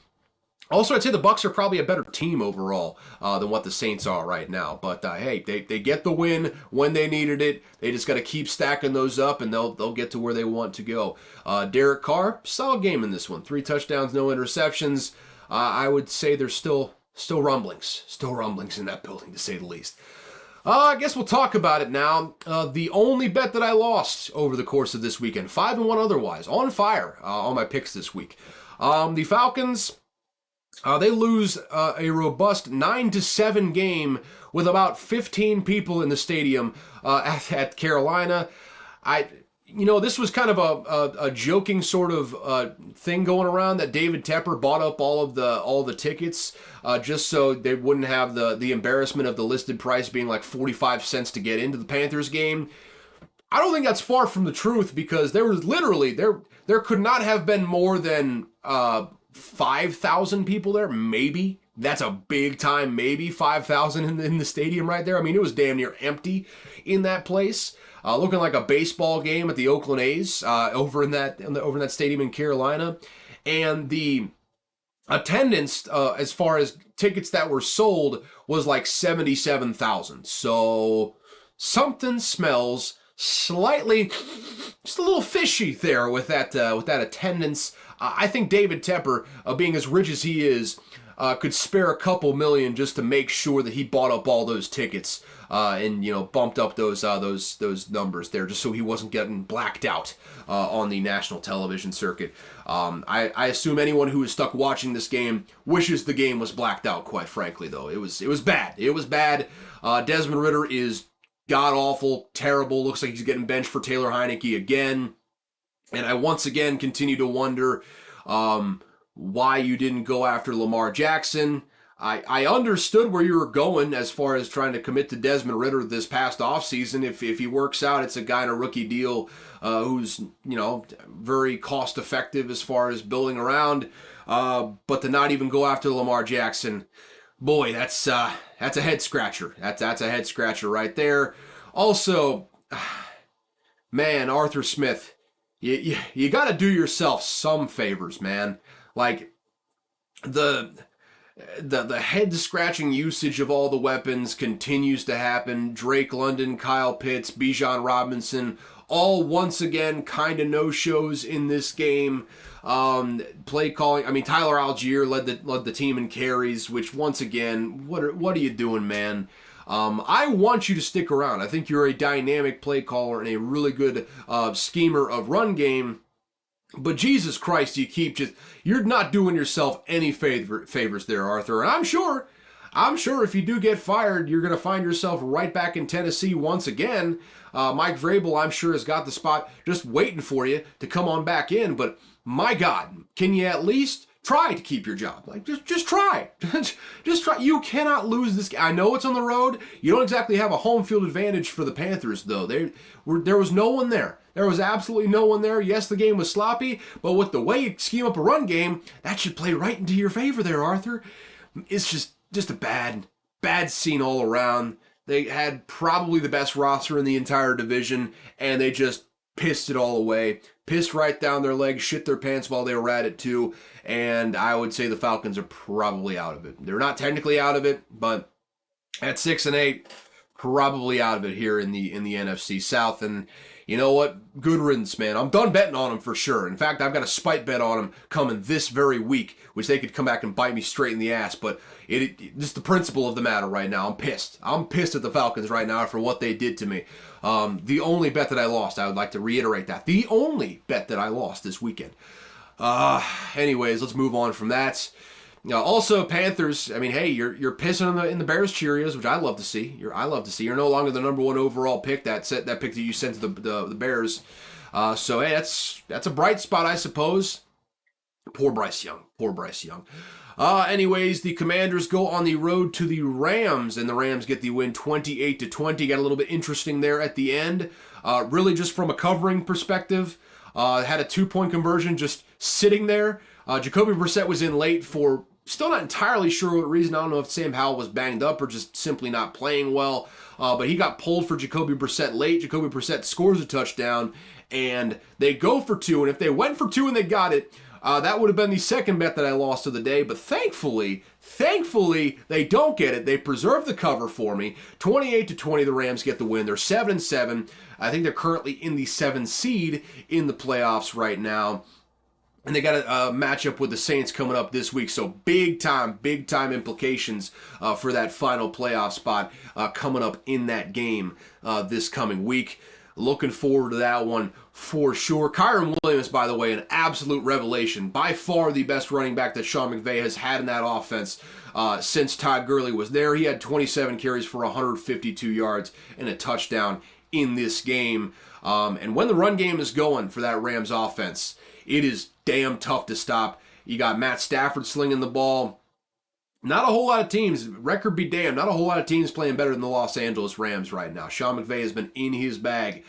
Also, I'd say the Bucs are probably a better team overall than what the Saints are right now. But hey, they get the win when they needed it. They just got to keep stacking those up, and they'll get to where they want to go. Derek Carr, solid game in this one. 3 touchdowns, no interceptions. I would say there's still rumblings in that building, to say the least. I guess we'll talk about it now. The only bet that I lost over the course of this weekend, 5-1 otherwise, on fire on my picks this week. The Falcons, they lose a robust 9-7 game with about 15 people in the stadium at Carolina. This was kind of a joking sort of thing going around that David Tepper bought up all the tickets just so they wouldn't have the embarrassment of the listed price being like 45 cents to get into the Panthers game. I don't think that's far from the truth, because there was literally there could not have been more than 5,000 people there, maybe. That's a big time, maybe 5,000 in the stadium right there. I mean, it was damn near empty in that place. Looking like a baseball game at the Oakland A's over in that stadium in Carolina. And the attendance, as far as tickets that were sold, was like 77,000. So something smells slightly, just a little fishy there with that attendance. I think David Tepper, being as rich as he is, could spare a couple million just to make sure that he bought up all those tickets and bumped up those numbers there, just so he wasn't getting blacked out on the national television circuit. I assume anyone who is stuck watching this game wishes the game was blacked out. Quite frankly, though, it was bad. It was bad. Desmond Ridder is god awful, terrible. Looks like he's getting benched for Taylor Heineke again. And I once again continue to wonder why you didn't go after Lamar Jackson. I understood where you were going as far as trying to commit to Desmond Ridder this past offseason. If he works out, it's a guy in a rookie deal who's very cost effective as far as building around. But to not even go after Lamar Jackson, boy, that's a head scratcher. That's a head scratcher right there. Also, man, Arthur Smith, you got to do yourself some favors, man. Like the head scratching usage of all the weapons continues to happen. Drake London, Kyle Pitts, Bijan Robinson, all once again kind of no shows in this game. Play calling. I mean, Tyler Algier led the team in carries, which once again, what are you doing, man? I want you to stick around. I think you're a dynamic play caller and a really good schemer of run game. But Jesus Christ, you're not doing yourself any favors there, Arthur. And I'm sure if you do get fired, you're going to find yourself right back in Tennessee once again. Mike Vrabel, I'm sure, has got the spot just waiting for you to come on back in. But my God, can you at least try to keep your job? Like, just try. just try. You cannot lose this game. I know it's on the road. You don't exactly have a home field advantage for the Panthers, though. There was no one there. There was absolutely no one there. Yes, the game was sloppy, but with the way you scheme up a run game, that should play right into your favor there, Arthur. It's just a bad bad scene all around. They had probably the best roster in the entire division, and they just pissed it all away. Pissed right down their legs, shit their pants while they were at it too, and I would say the Falcons are probably out of it. They're not technically out of it, but at 6-8, probably out of it here in the NFC South. And you know what? Good riddance, man. I'm done betting on them for sure. In fact, I've got a spite bet on them coming this very week, which they could come back and bite me straight in the ass. But just the principle of the matter right now. I'm pissed. I'm pissed at the Falcons right now for what they did to me. The only bet that I lost, I would like to reiterate that. The only bet that I lost this weekend. Anyways, let's move on from that. Also, Panthers. I mean, hey, you're pissing in the Bears Cheerios, which I love to see. You're no longer the number one overall pick. That pick that you sent to the Bears. So hey, that's a bright spot, I suppose. Poor Bryce Young. Anyways, the Commanders go on the road to the Rams, and the Rams get the win 28-20. Got a little bit interesting there at the end. Really, just from a covering perspective, had a 2-point conversion just sitting there. Jacoby Brissett was in late for still not entirely sure what reason. I don't know if Sam Howell was banged up or just simply not playing well. But he got pulled for Jacoby Brissett late. Jacoby Brissett scores a touchdown, and they go for 2. And if they went for 2 and they got it, that would have been the second bet that I lost of the day. But thankfully, they don't get it. They preserve the cover for me. 28-20, the Rams get the win. They're 7-7. I think they're currently in the 7th seed in the playoffs right now. And they got a matchup with the Saints coming up this week. So big time implications for that final playoff spot coming up in that game this coming week. Looking forward to that one for sure. Kyren Williams, by the way, an absolute revelation. By far the best running back that Sean McVay has had in that offense since Todd Gurley was there. He had 27 carries for 152 yards and a touchdown in this game. And when the run game is going for that Rams offense, it is damn tough to stop. You got Matt Stafford slinging the ball. Not a whole lot of teams, record be damned, not a whole lot of teams playing better than the Los Angeles Rams right now. Sean McVay has been in his bag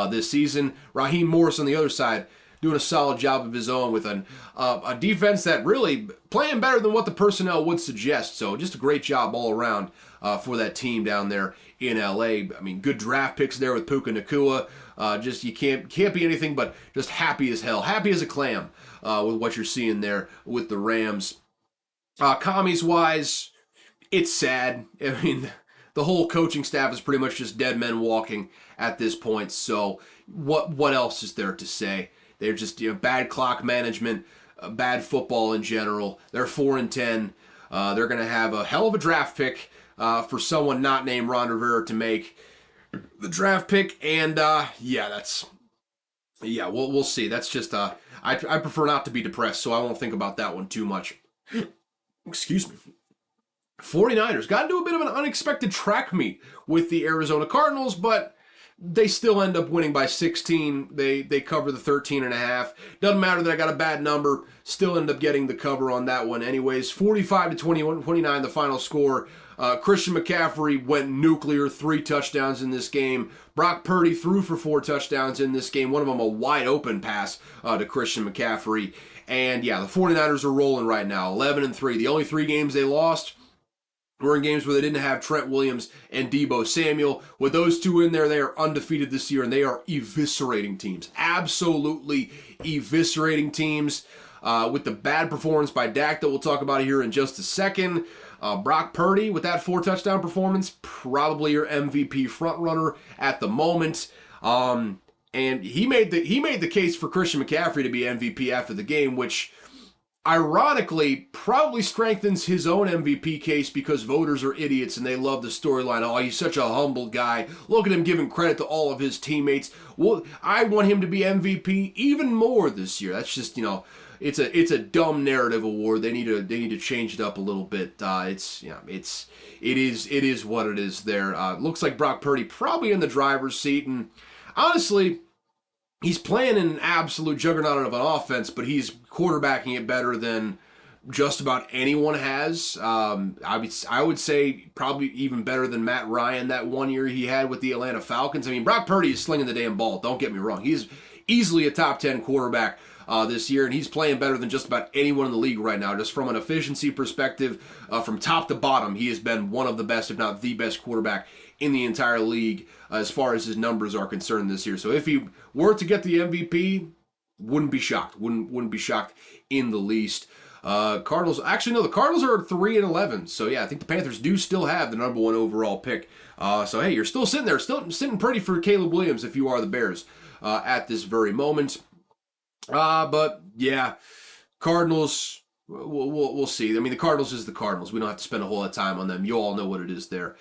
this season. Raheem Morris on the other side doing a solid job of his own with a defense that really playing better than what the personnel would suggest. So just a great job all around for that team down there in LA. I mean, good draft picks there with Puka Nacua. Just you can't be anything but just happy as hell, happy as a clam with what you're seeing there with the Rams. Commies-wise, it's sad. I mean, the whole coaching staff is pretty much just dead men walking at this point. So what else is there to say? They're just bad clock management, bad football in general. They're 4-10. They're going to have a hell of a draft pick for someone not named Ron Rivera to make the draft pick. And we'll see. That's just I prefer not to be depressed, so I won't think about that one too much. Excuse me. 49ers got into a bit of an unexpected track meet with the Arizona Cardinals, but they still end up winning by 16. They cover the 13.5. Doesn't matter that I got a bad number. Still end up getting the cover on that one anyways. 45-29, the final score. Christian McCaffrey went nuclear, 3 touchdowns in this game. Brock Purdy threw for 4 touchdowns in this game. One of them a wide open pass to Christian McCaffrey. And yeah, the 49ers are rolling right now, 11-3. The only 3 games they lost were in games where they didn't have Trent Williams and Deebo Samuel. With those 2 in there, they are undefeated this year, and they are eviscerating teams. Absolutely eviscerating teams. With the bad performance by Dak that we'll talk about here in just a second. Brock Purdy, with that 4 touchdown performance, probably your MVP frontrunner at the moment. And he made the case for Christian McCaffrey to be MVP after the game, which ironically probably strengthens his own MVP case because voters are idiots and they love the storyline. Oh, he's such a humble guy. Look at him giving credit to all of his teammates. Well, I want him to be MVP even more this year. That's just, it's a dumb narrative award. They need to change it up a little bit. It is what it is there. Looks like Brock Purdy probably in the driver's seat, and honestly, he's playing an absolute juggernaut of an offense, but he's quarterbacking it better than just about anyone has. I would say probably even better than Matt Ryan that one year he had with the Atlanta Falcons. I mean, Brock Purdy is slinging the damn ball. Don't get me wrong. He's easily a top 10 quarterback this year, and he's playing better than just about anyone in the league right now. Just from an efficiency perspective, from top to bottom, he has been one of the best, if not the best quarterback in the entire league as far as his numbers are concerned this year. So if he were to get the MVP, wouldn't be shocked. Wouldn't be shocked in the least. Cardinals, actually no, the Cardinals are 3-11. So yeah, I think the Panthers do still have the number 1 overall pick. So hey, you're still sitting there, still sitting pretty for Caleb Williams if you are the Bears at this very moment. But yeah, Cardinals, we'll see. I mean, the Cardinals is the Cardinals. We don't have to spend a whole lot of time on them. You all know what it is there.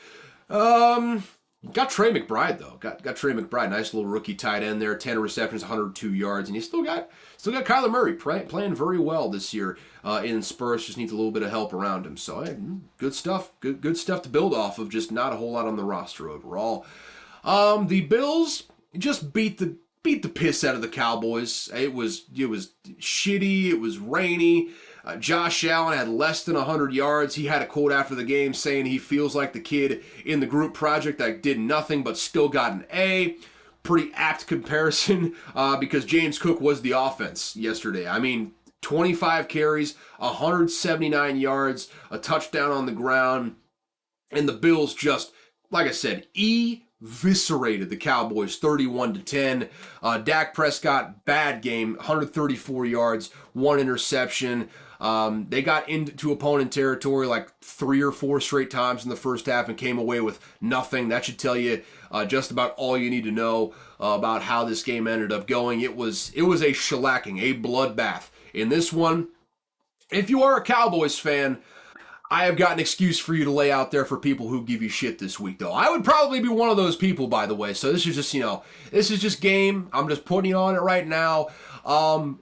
Got Trey McBride though. Got Trey McBride, nice little rookie tight end there. 10 receptions, 102 yards, and you still got Kyler Murray playing very well this year in Spurs. Just needs a little bit of help around him. So hey, good stuff. Good stuff to build off of. Just not a whole lot on the roster overall. The Bills just beat the piss out of the Cowboys. It was shitty. It was rainy. Josh Allen had less than 100 yards. He had a quote after the game saying he feels like the kid in the group project that did nothing but still got an A. Pretty apt comparison because James Cook was the offense yesterday. I mean, 25 carries, 179 yards, a touchdown on the ground, and the Bills just, like I said, eviscerated the Cowboys 31-10. Dak Prescott, bad game, 134 yards, 1 interception. They got into opponent territory like 3 or 4 straight times in the first half and came away with nothing. That should tell you just about all you need to know about how this game ended up going. It was a shellacking, a bloodbath. In this one, if you are a Cowboys fan, I have got an excuse for you to lay out there for people who give you shit this week, though. I would probably be one of those people, by the way. So this is just, this is just game. I'm just putting on it right now.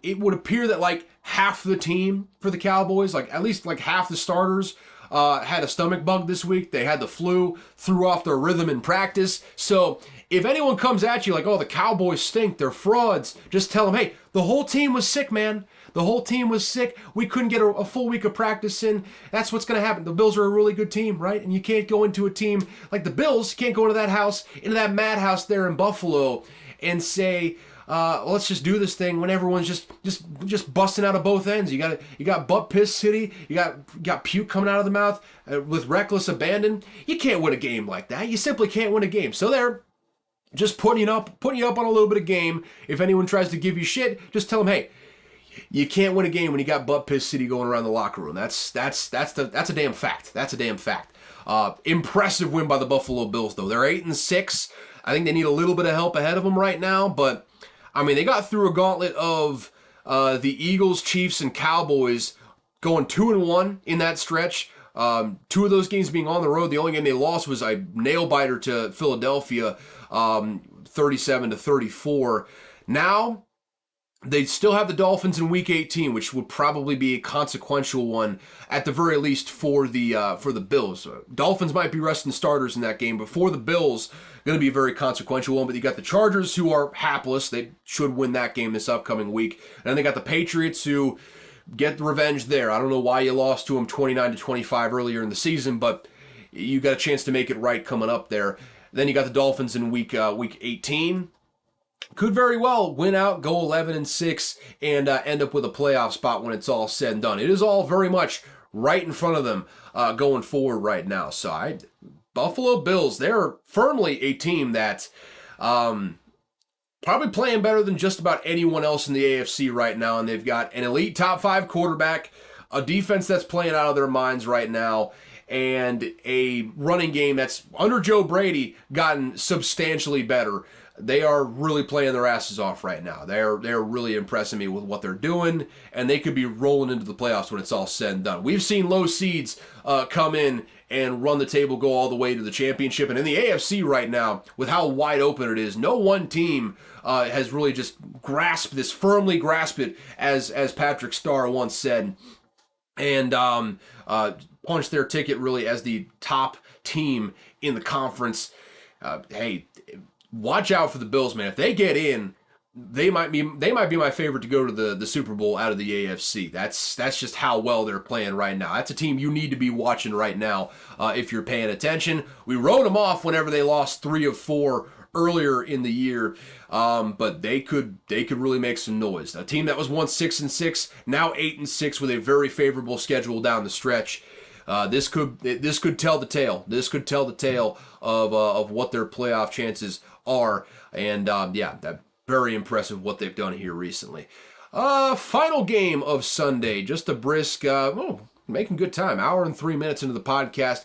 It would appear that like half the team for the Cowboys, like at least like half the starters, had a stomach bug this week. They had the flu, threw off their rhythm in practice. So if anyone comes at you like, oh, the Cowboys stink, they're frauds, just tell them, hey, the whole team was sick, man. The whole team was sick. We couldn't get a full week of practice in. That's what's going to happen. The Bills are a really good team, right? And you can't go into a team like the Bills, can't go into that house, into that madhouse there in Buffalo and say, let's just do this thing when everyone's just busting out of both ends. You got butt piss city. You got puke coming out of the mouth with reckless abandon. You can't win a game like that. You simply can't win a game. So they're just putting you up on a little bit of game. If anyone tries to give you shit, just tell them, hey, you can't win a game when you got butt piss city going around the locker room. That's a damn fact. That's a damn fact. Impressive win by the Buffalo Bills though. They're 8-6. I think they need a little bit of help ahead of them right now, but I mean, they got through a gauntlet of the Eagles, Chiefs, and Cowboys going 2-1 in that stretch. 2 of those games being on the road. The only game they lost was a nail-biter to Philadelphia, 37-34. Now, they still have the Dolphins in Week 18, which would probably be a consequential one, at the very least, for the Bills. Dolphins might be resting starters in that game, but for the Bills, going to be a very consequential one. But you got the Chargers, who are hapless. They should win that game this upcoming week. And then they got the Patriots, who get the revenge there. I don't know why you lost to them 29-25 earlier in the season, but you got a chance to make it right coming up there. Then you got the Dolphins in Week 18. Could very well win out, go 11-6, and end up with a playoff spot when it's all said and done. It is all very much right in front of them going forward right now. So Buffalo Bills, they're firmly a team that probably playing better than just about anyone else in the AFC right now, and they've got an elite top 5 quarterback, a defense that's playing out of their minds right now, and a running game that's, under Joe Brady, gotten substantially better. They are really playing their asses off right now. They're really impressing me with what they're doing, and they could be rolling into the playoffs when it's all said and done. We've seen low seeds come in and run the table, go all the way to the championship. And in the AFC right now, with how wide open it is, no one team has really just firmly grasped it, as Patrick Starr once said, and punched their ticket really as the top team in the conference. Hey, watch out for the Bills, man. If they get in, they might be my favorite to go to the Super Bowl out of the AFC. That's just how well they're playing right now. That's a team you need to be watching right now if you're paying attention. We wrote them off whenever they lost 3 of 4 earlier in the year, but they could really make some noise. A team that was once 6-6, now 8-6 with a very favorable schedule down the stretch. This could tell the tale. This could tell the tale of what their playoff chances are, and that very impressive what they've done here recently. Final game of Sunday, just a brisk, making good time. Hour and 3 minutes into the podcast.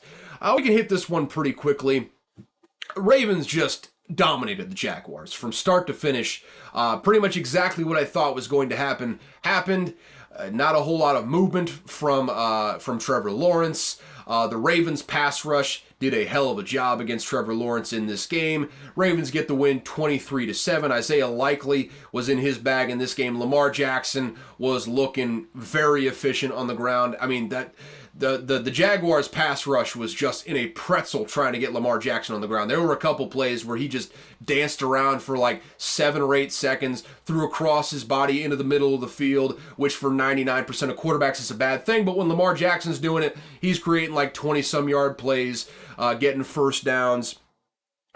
We can hit this one pretty quickly. Ravens just dominated the Jaguars from start to finish. Pretty much exactly what I thought was going to happen happened. Not a whole lot of movement from Trevor Lawrence. The Ravens pass rush did a hell of a job against Trevor Lawrence in this game. Ravens get the win 23-7. Isaiah Likely was in his bag in this game. Lamar Jackson was looking very efficient on the ground. I mean, that the Jaguars pass rush was just in a pretzel trying to get Lamar Jackson on the ground. There were a couple plays where he just danced around for like 7 or 8 seconds, threw across his body into the middle of the field, which for 99% of quarterbacks is a bad thing. But when Lamar Jackson's doing it, he's creating like 20-some yard plays, getting first downs.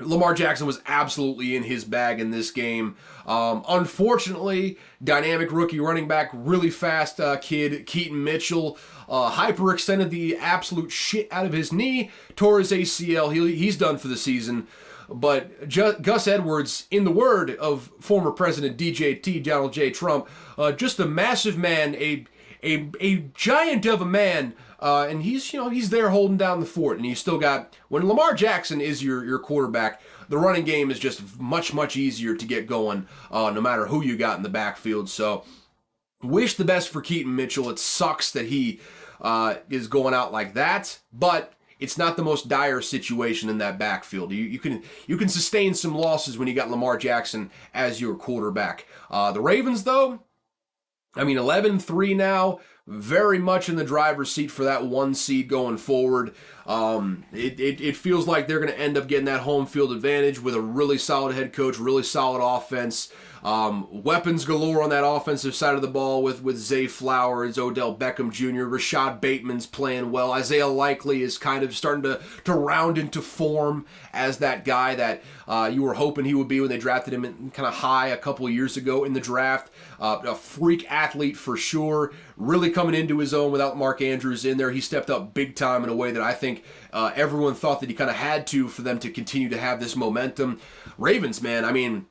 Lamar Jackson was absolutely in his bag in this game. Unfortunately, dynamic rookie running back, really fast kid, Keaton Mitchell, hyperextended the absolute shit out of his knee, tore his ACL. He's done for the season. But Gus Edwards, in the word of former President DJT, Donald J. Trump, just a massive man, a giant of a man, and he's there holding down the fort. And you still got, when Lamar Jackson is your quarterback, the running game is just much easier to get going, no matter who you got in the backfield. So wish the best for Keaton Mitchell. It sucks that he is going out like that, but it's not the most dire situation in that backfield. You can sustain some losses when you got Lamar Jackson as your quarterback. The Ravens, though, 11-3 now, very much in the driver's seat for that 1 seed going forward. It feels like they're going to end up getting that home field advantage with a really solid head coach, really solid offense. Weapons galore on that offensive side of the ball with Zay Flowers, Odell Beckham Jr., Rashad Bateman's playing well. Isaiah Likely is kind of starting to round into form as that guy that you were hoping he would be when they drafted him in kind of high a couple of years ago in the draft. A freak athlete for sure, really coming into his own without Mark Andrews in there. He stepped up big time in a way that I think everyone thought that he kind of had to for them to continue to have this momentum. Ravens, man,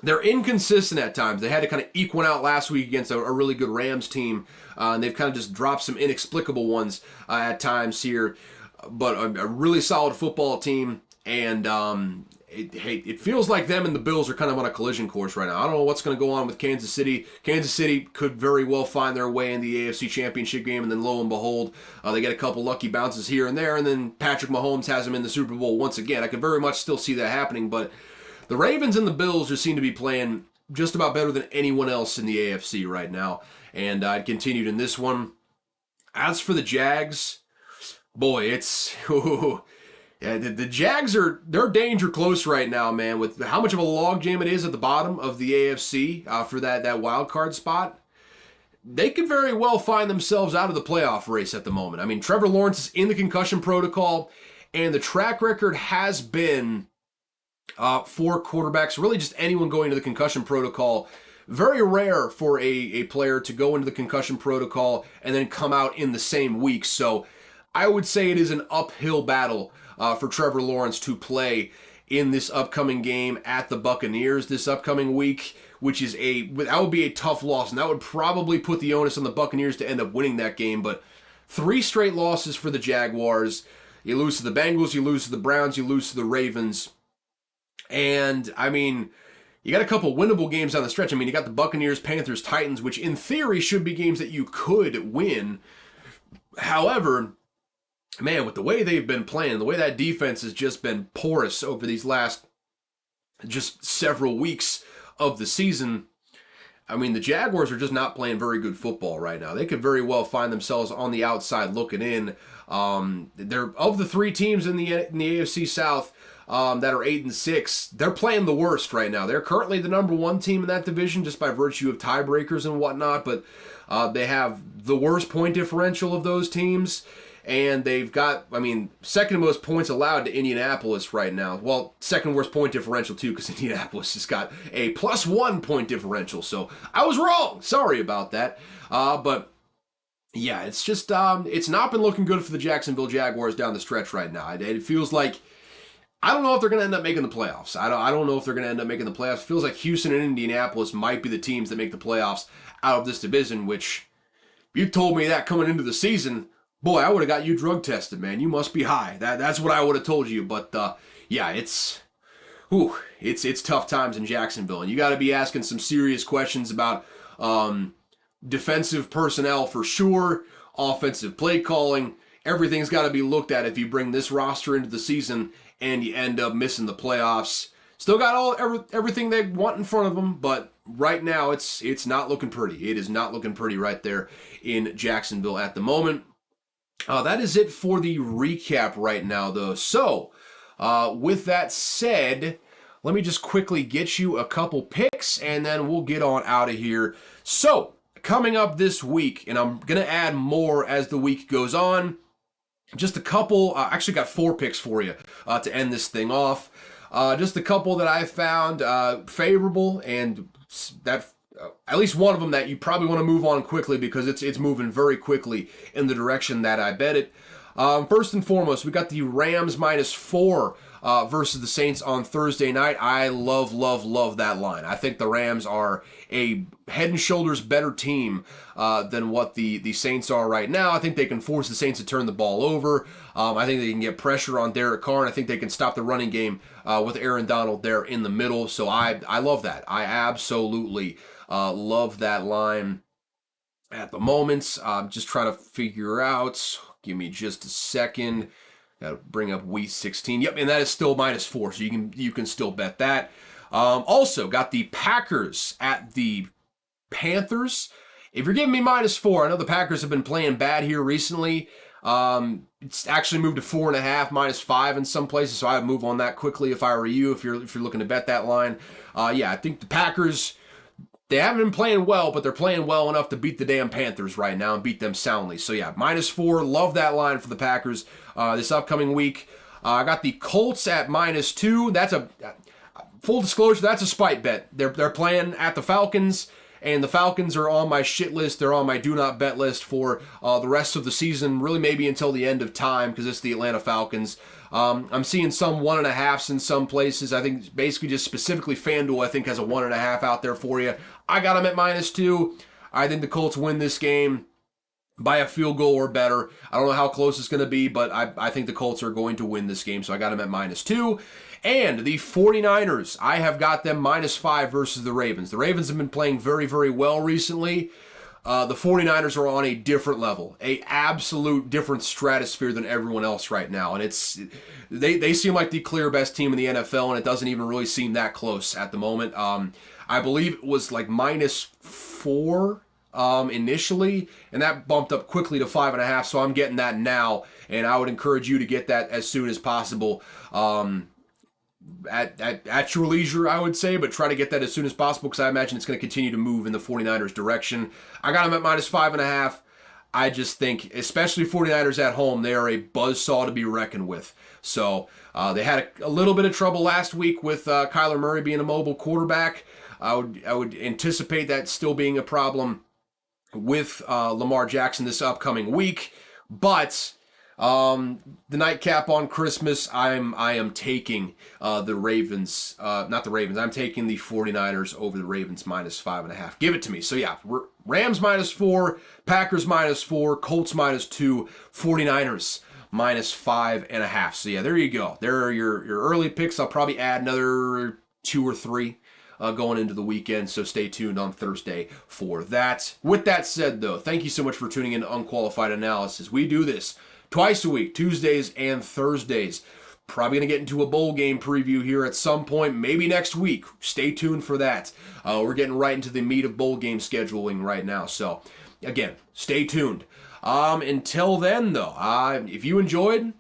they're inconsistent at times. They had to kind of eke one out last week against a really good Rams team, and they've kind of just dropped some inexplicable ones at times here. But a really solid football team, and it feels like them and the Bills are kind of on a collision course right now. I don't know what's going to go on with Kansas City. Kansas City could very well find their way in the AFC Championship game, and then lo and behold, they get a couple lucky bounces here and there, and then Patrick Mahomes has them in the Super Bowl once again. I could very much still see that happening, but the Ravens and the Bills just seem to be playing just about better than anyone else in the AFC right now, and I continued in this one. As for the Jags, boy, it's the Jags they're danger close right now, man. With how much of a logjam it is at the bottom of the AFC for that wild card spot, they could very well find themselves out of the playoff race at the moment. Trevor Lawrence is in the concussion protocol, and the track record has been for quarterbacks, really just anyone going to the concussion protocol, very rare for a player to go into the concussion protocol and then come out in the same week. So I would say it is an uphill battle for Trevor Lawrence to play in this upcoming game at the Buccaneers this upcoming week, which is that would be a tough loss, and that would probably put the onus on the Buccaneers to end up winning that game. But 3 straight losses for the Jaguars. You lose to the Bengals, you lose to the Browns, you lose to the Ravens. And, you got a couple winnable games on the stretch. You got the Buccaneers, Panthers, Titans, which in theory should be games that you could win. However, man, with the way they've been playing, the way that defense has just been porous over these last just several weeks of the season, the Jaguars are just not playing very good football right now. They could very well find themselves on the outside looking in. They're of the 3 teams in the AFC South that are 8-6, they're playing the worst right now. They're currently the number 1 team in that division just by virtue of tiebreakers and whatnot, but they have the worst point differential of those teams. and they've got, I mean, second most points allowed to Indianapolis right now. Well, second worst point differential too, because Indianapolis has got a +1 point differential. So I was wrong. Sorry about that. But yeah, it's just, it's not been looking good for the Jacksonville Jaguars down the stretch right now. It feels like, I don't know if they're going to end up making the playoffs. I don't know if they're going to end up making the playoffs. It feels like Houston and Indianapolis might be the teams that make the playoffs out of this division, which, if you told me that coming into the season, boy, I would have got you drug tested, man. You must be high. That's what I would have told you. But yeah, it's tough times in Jacksonville, and you got to be asking some serious questions about defensive personnel for sure, offensive play calling. Everything's got to be looked at if you bring this roster into the season and you end up missing the playoffs. Still got everything they want in front of them, but right now it's not looking pretty. It is not looking pretty right there in Jacksonville at the moment. That is it for the recap right now, though. So, with that said, let me just quickly get you a couple picks, and then we'll get on out of here. So, coming up this week, and I'm going to add more as the week goes on, just a couple, actually got 4 picks for you to end this thing off. Just a couple that I found favorable, and that at least one of them that you probably want to move on quickly because it's moving very quickly in the direction that I bet it. First and foremost, we got the Rams -4 versus the Saints on Thursday night. I love that line. I think the Rams are a head and shoulders better team than what the Saints are right now. I think they can force the Saints to turn the ball over. I think they can get pressure on Derek Carr, and I think they can stop the running game with Aaron Donald there in the middle. So I love that. I absolutely love that line at the moment. I'm just trying to figure out. Give me just a second. Got to bring up week 16. Yep, and that is still -4, so you can still bet that. Also, got the Packers at the Panthers. If you're giving me -4, I know the Packers have been playing bad here recently. It's actually moved to 4.5, -5 in some places, so I'd move on that quickly if I were you. If you're looking to bet that line, yeah, I think the Packers. They haven't been playing well, but they're playing well enough to beat the damn Panthers right now and beat them soundly. So yeah, -4. Love that line for the Packers this upcoming week. I got the Colts at -2. That's a full disclosure. That's a spite bet. They're playing at the Falcons, and the Falcons are on my shit list. They're on my do not bet list for the rest of the season. Really, maybe until the end of time because it's the Atlanta Falcons. I'm seeing some 1.5s in some places. I think basically just specifically FanDuel, I think, has a 1.5 out there for you. I got them at -2. I think the Colts win this game by a field goal or better. I don't know how close it's going to be, but I think the Colts are going to win this game, so I got them at -2. And the 49ers, I have got them -5 versus the Ravens. The Ravens have been playing very, very well recently. The 49ers are on a different level, a absolute different stratosphere than everyone else right now. And they seem like the clear best team in the NFL, and it doesn't even really seem that close at the moment. I believe it was like -4 initially, and that bumped up quickly to 5.5, so I'm getting that now, and I would encourage you to get that as soon as possible. At your leisure, I would say, but try to get that as soon as possible because I imagine it's going to continue to move in the 49ers direction. I got them at -5.5. I just think, especially 49ers at home, they are a buzzsaw to be reckoned with. So they had a little bit of trouble last week with Kyler Murray being a mobile quarterback. I would anticipate that still being a problem with Lamar Jackson this upcoming week, but the nightcap on Christmas, I am taking the Ravens, not the Ravens, I'm taking the 49ers over the Ravens -5.5. Give it to me. So yeah, Rams -4, Packers -4, Colts -2, 49ers -5.5. So yeah, there you go. There are your early picks. I'll probably add another 2 or 3 going into the weekend, so stay tuned on Thursday for that. With that said, though, thank you so much for tuning in to Unqualified Analysis. We do this twice a week, Tuesdays and Thursdays. Probably going to get into a bowl game preview here at some point, maybe next week. Stay tuned for that. We're getting right into the meat of bowl game scheduling right now, so again, stay tuned. Until then, though, if you enjoyed,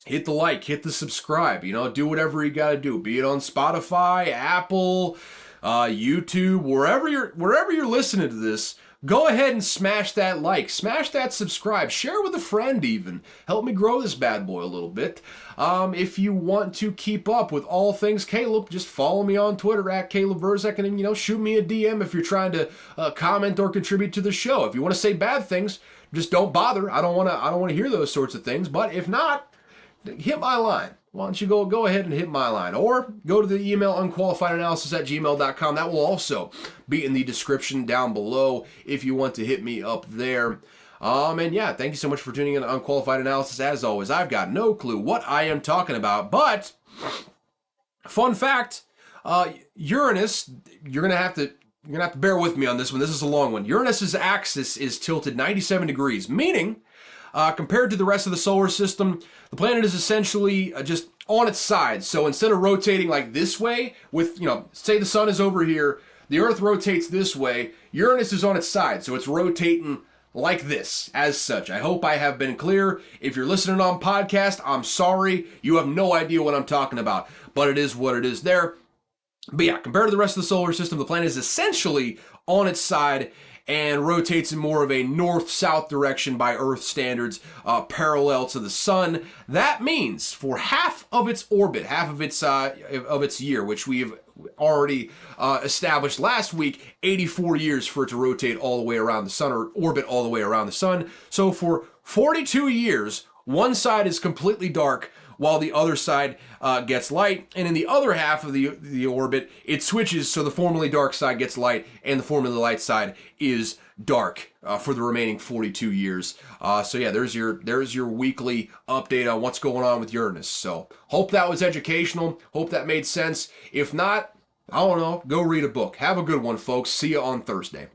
hit the like, hit the subscribe, do whatever you got to do, be it on Spotify, Apple, YouTube, wherever you're listening to this. go ahead and smash that like, smash that subscribe, share with a friend even. Help me grow this bad boy a little bit. If you want to keep up with all things Caleb, just follow me on Twitter at Caleb Verzek, and then, shoot me a DM if you're trying to comment or contribute to the show. If you want to say bad things, just don't bother. I don't want to hear those sorts of things. But if not, hit my line. Why don't you go ahead and hit my line, or go to the email unqualifiedanalysis@gmail.com. That will also be in the description down below if you want to hit me up there. And yeah, thank you so much for tuning in to Unqualified Analysis. As always, I've got no clue what I am talking about, but fun fact, Uranus, you're gonna have to bear with me on this one. This is a long one. Uranus's axis is tilted 97 degrees, meaning compared to the rest of the solar system, the planet is essentially just on its side. So instead of rotating like this way, with, say the sun is over here, the Earth rotates this way, Uranus is on its side. So it's rotating like this, as such. I hope I have been clear. If you're listening on podcast, I'm sorry. You have no idea what I'm talking about. But it is what it is there. But yeah, compared to the rest of the solar system, the planet is essentially on its side and rotates in more of a north-south direction by Earth standards, parallel to the sun. That means for half of its orbit, half of its year, which we've already established last week, 84 years for it to rotate all the way around the sun, or orbit all the way around the sun. So for 42 years, one side is completely dark, while the other side gets light. And in the other half of the orbit, it switches, so the formerly dark side gets light, and the formerly light side is dark for the remaining 42 years. So yeah, there's your weekly update on what's going on with Uranus. So hope that was educational. Hope that made sense. If not, I don't know, go read a book. Have a good one, folks. See you on Thursday.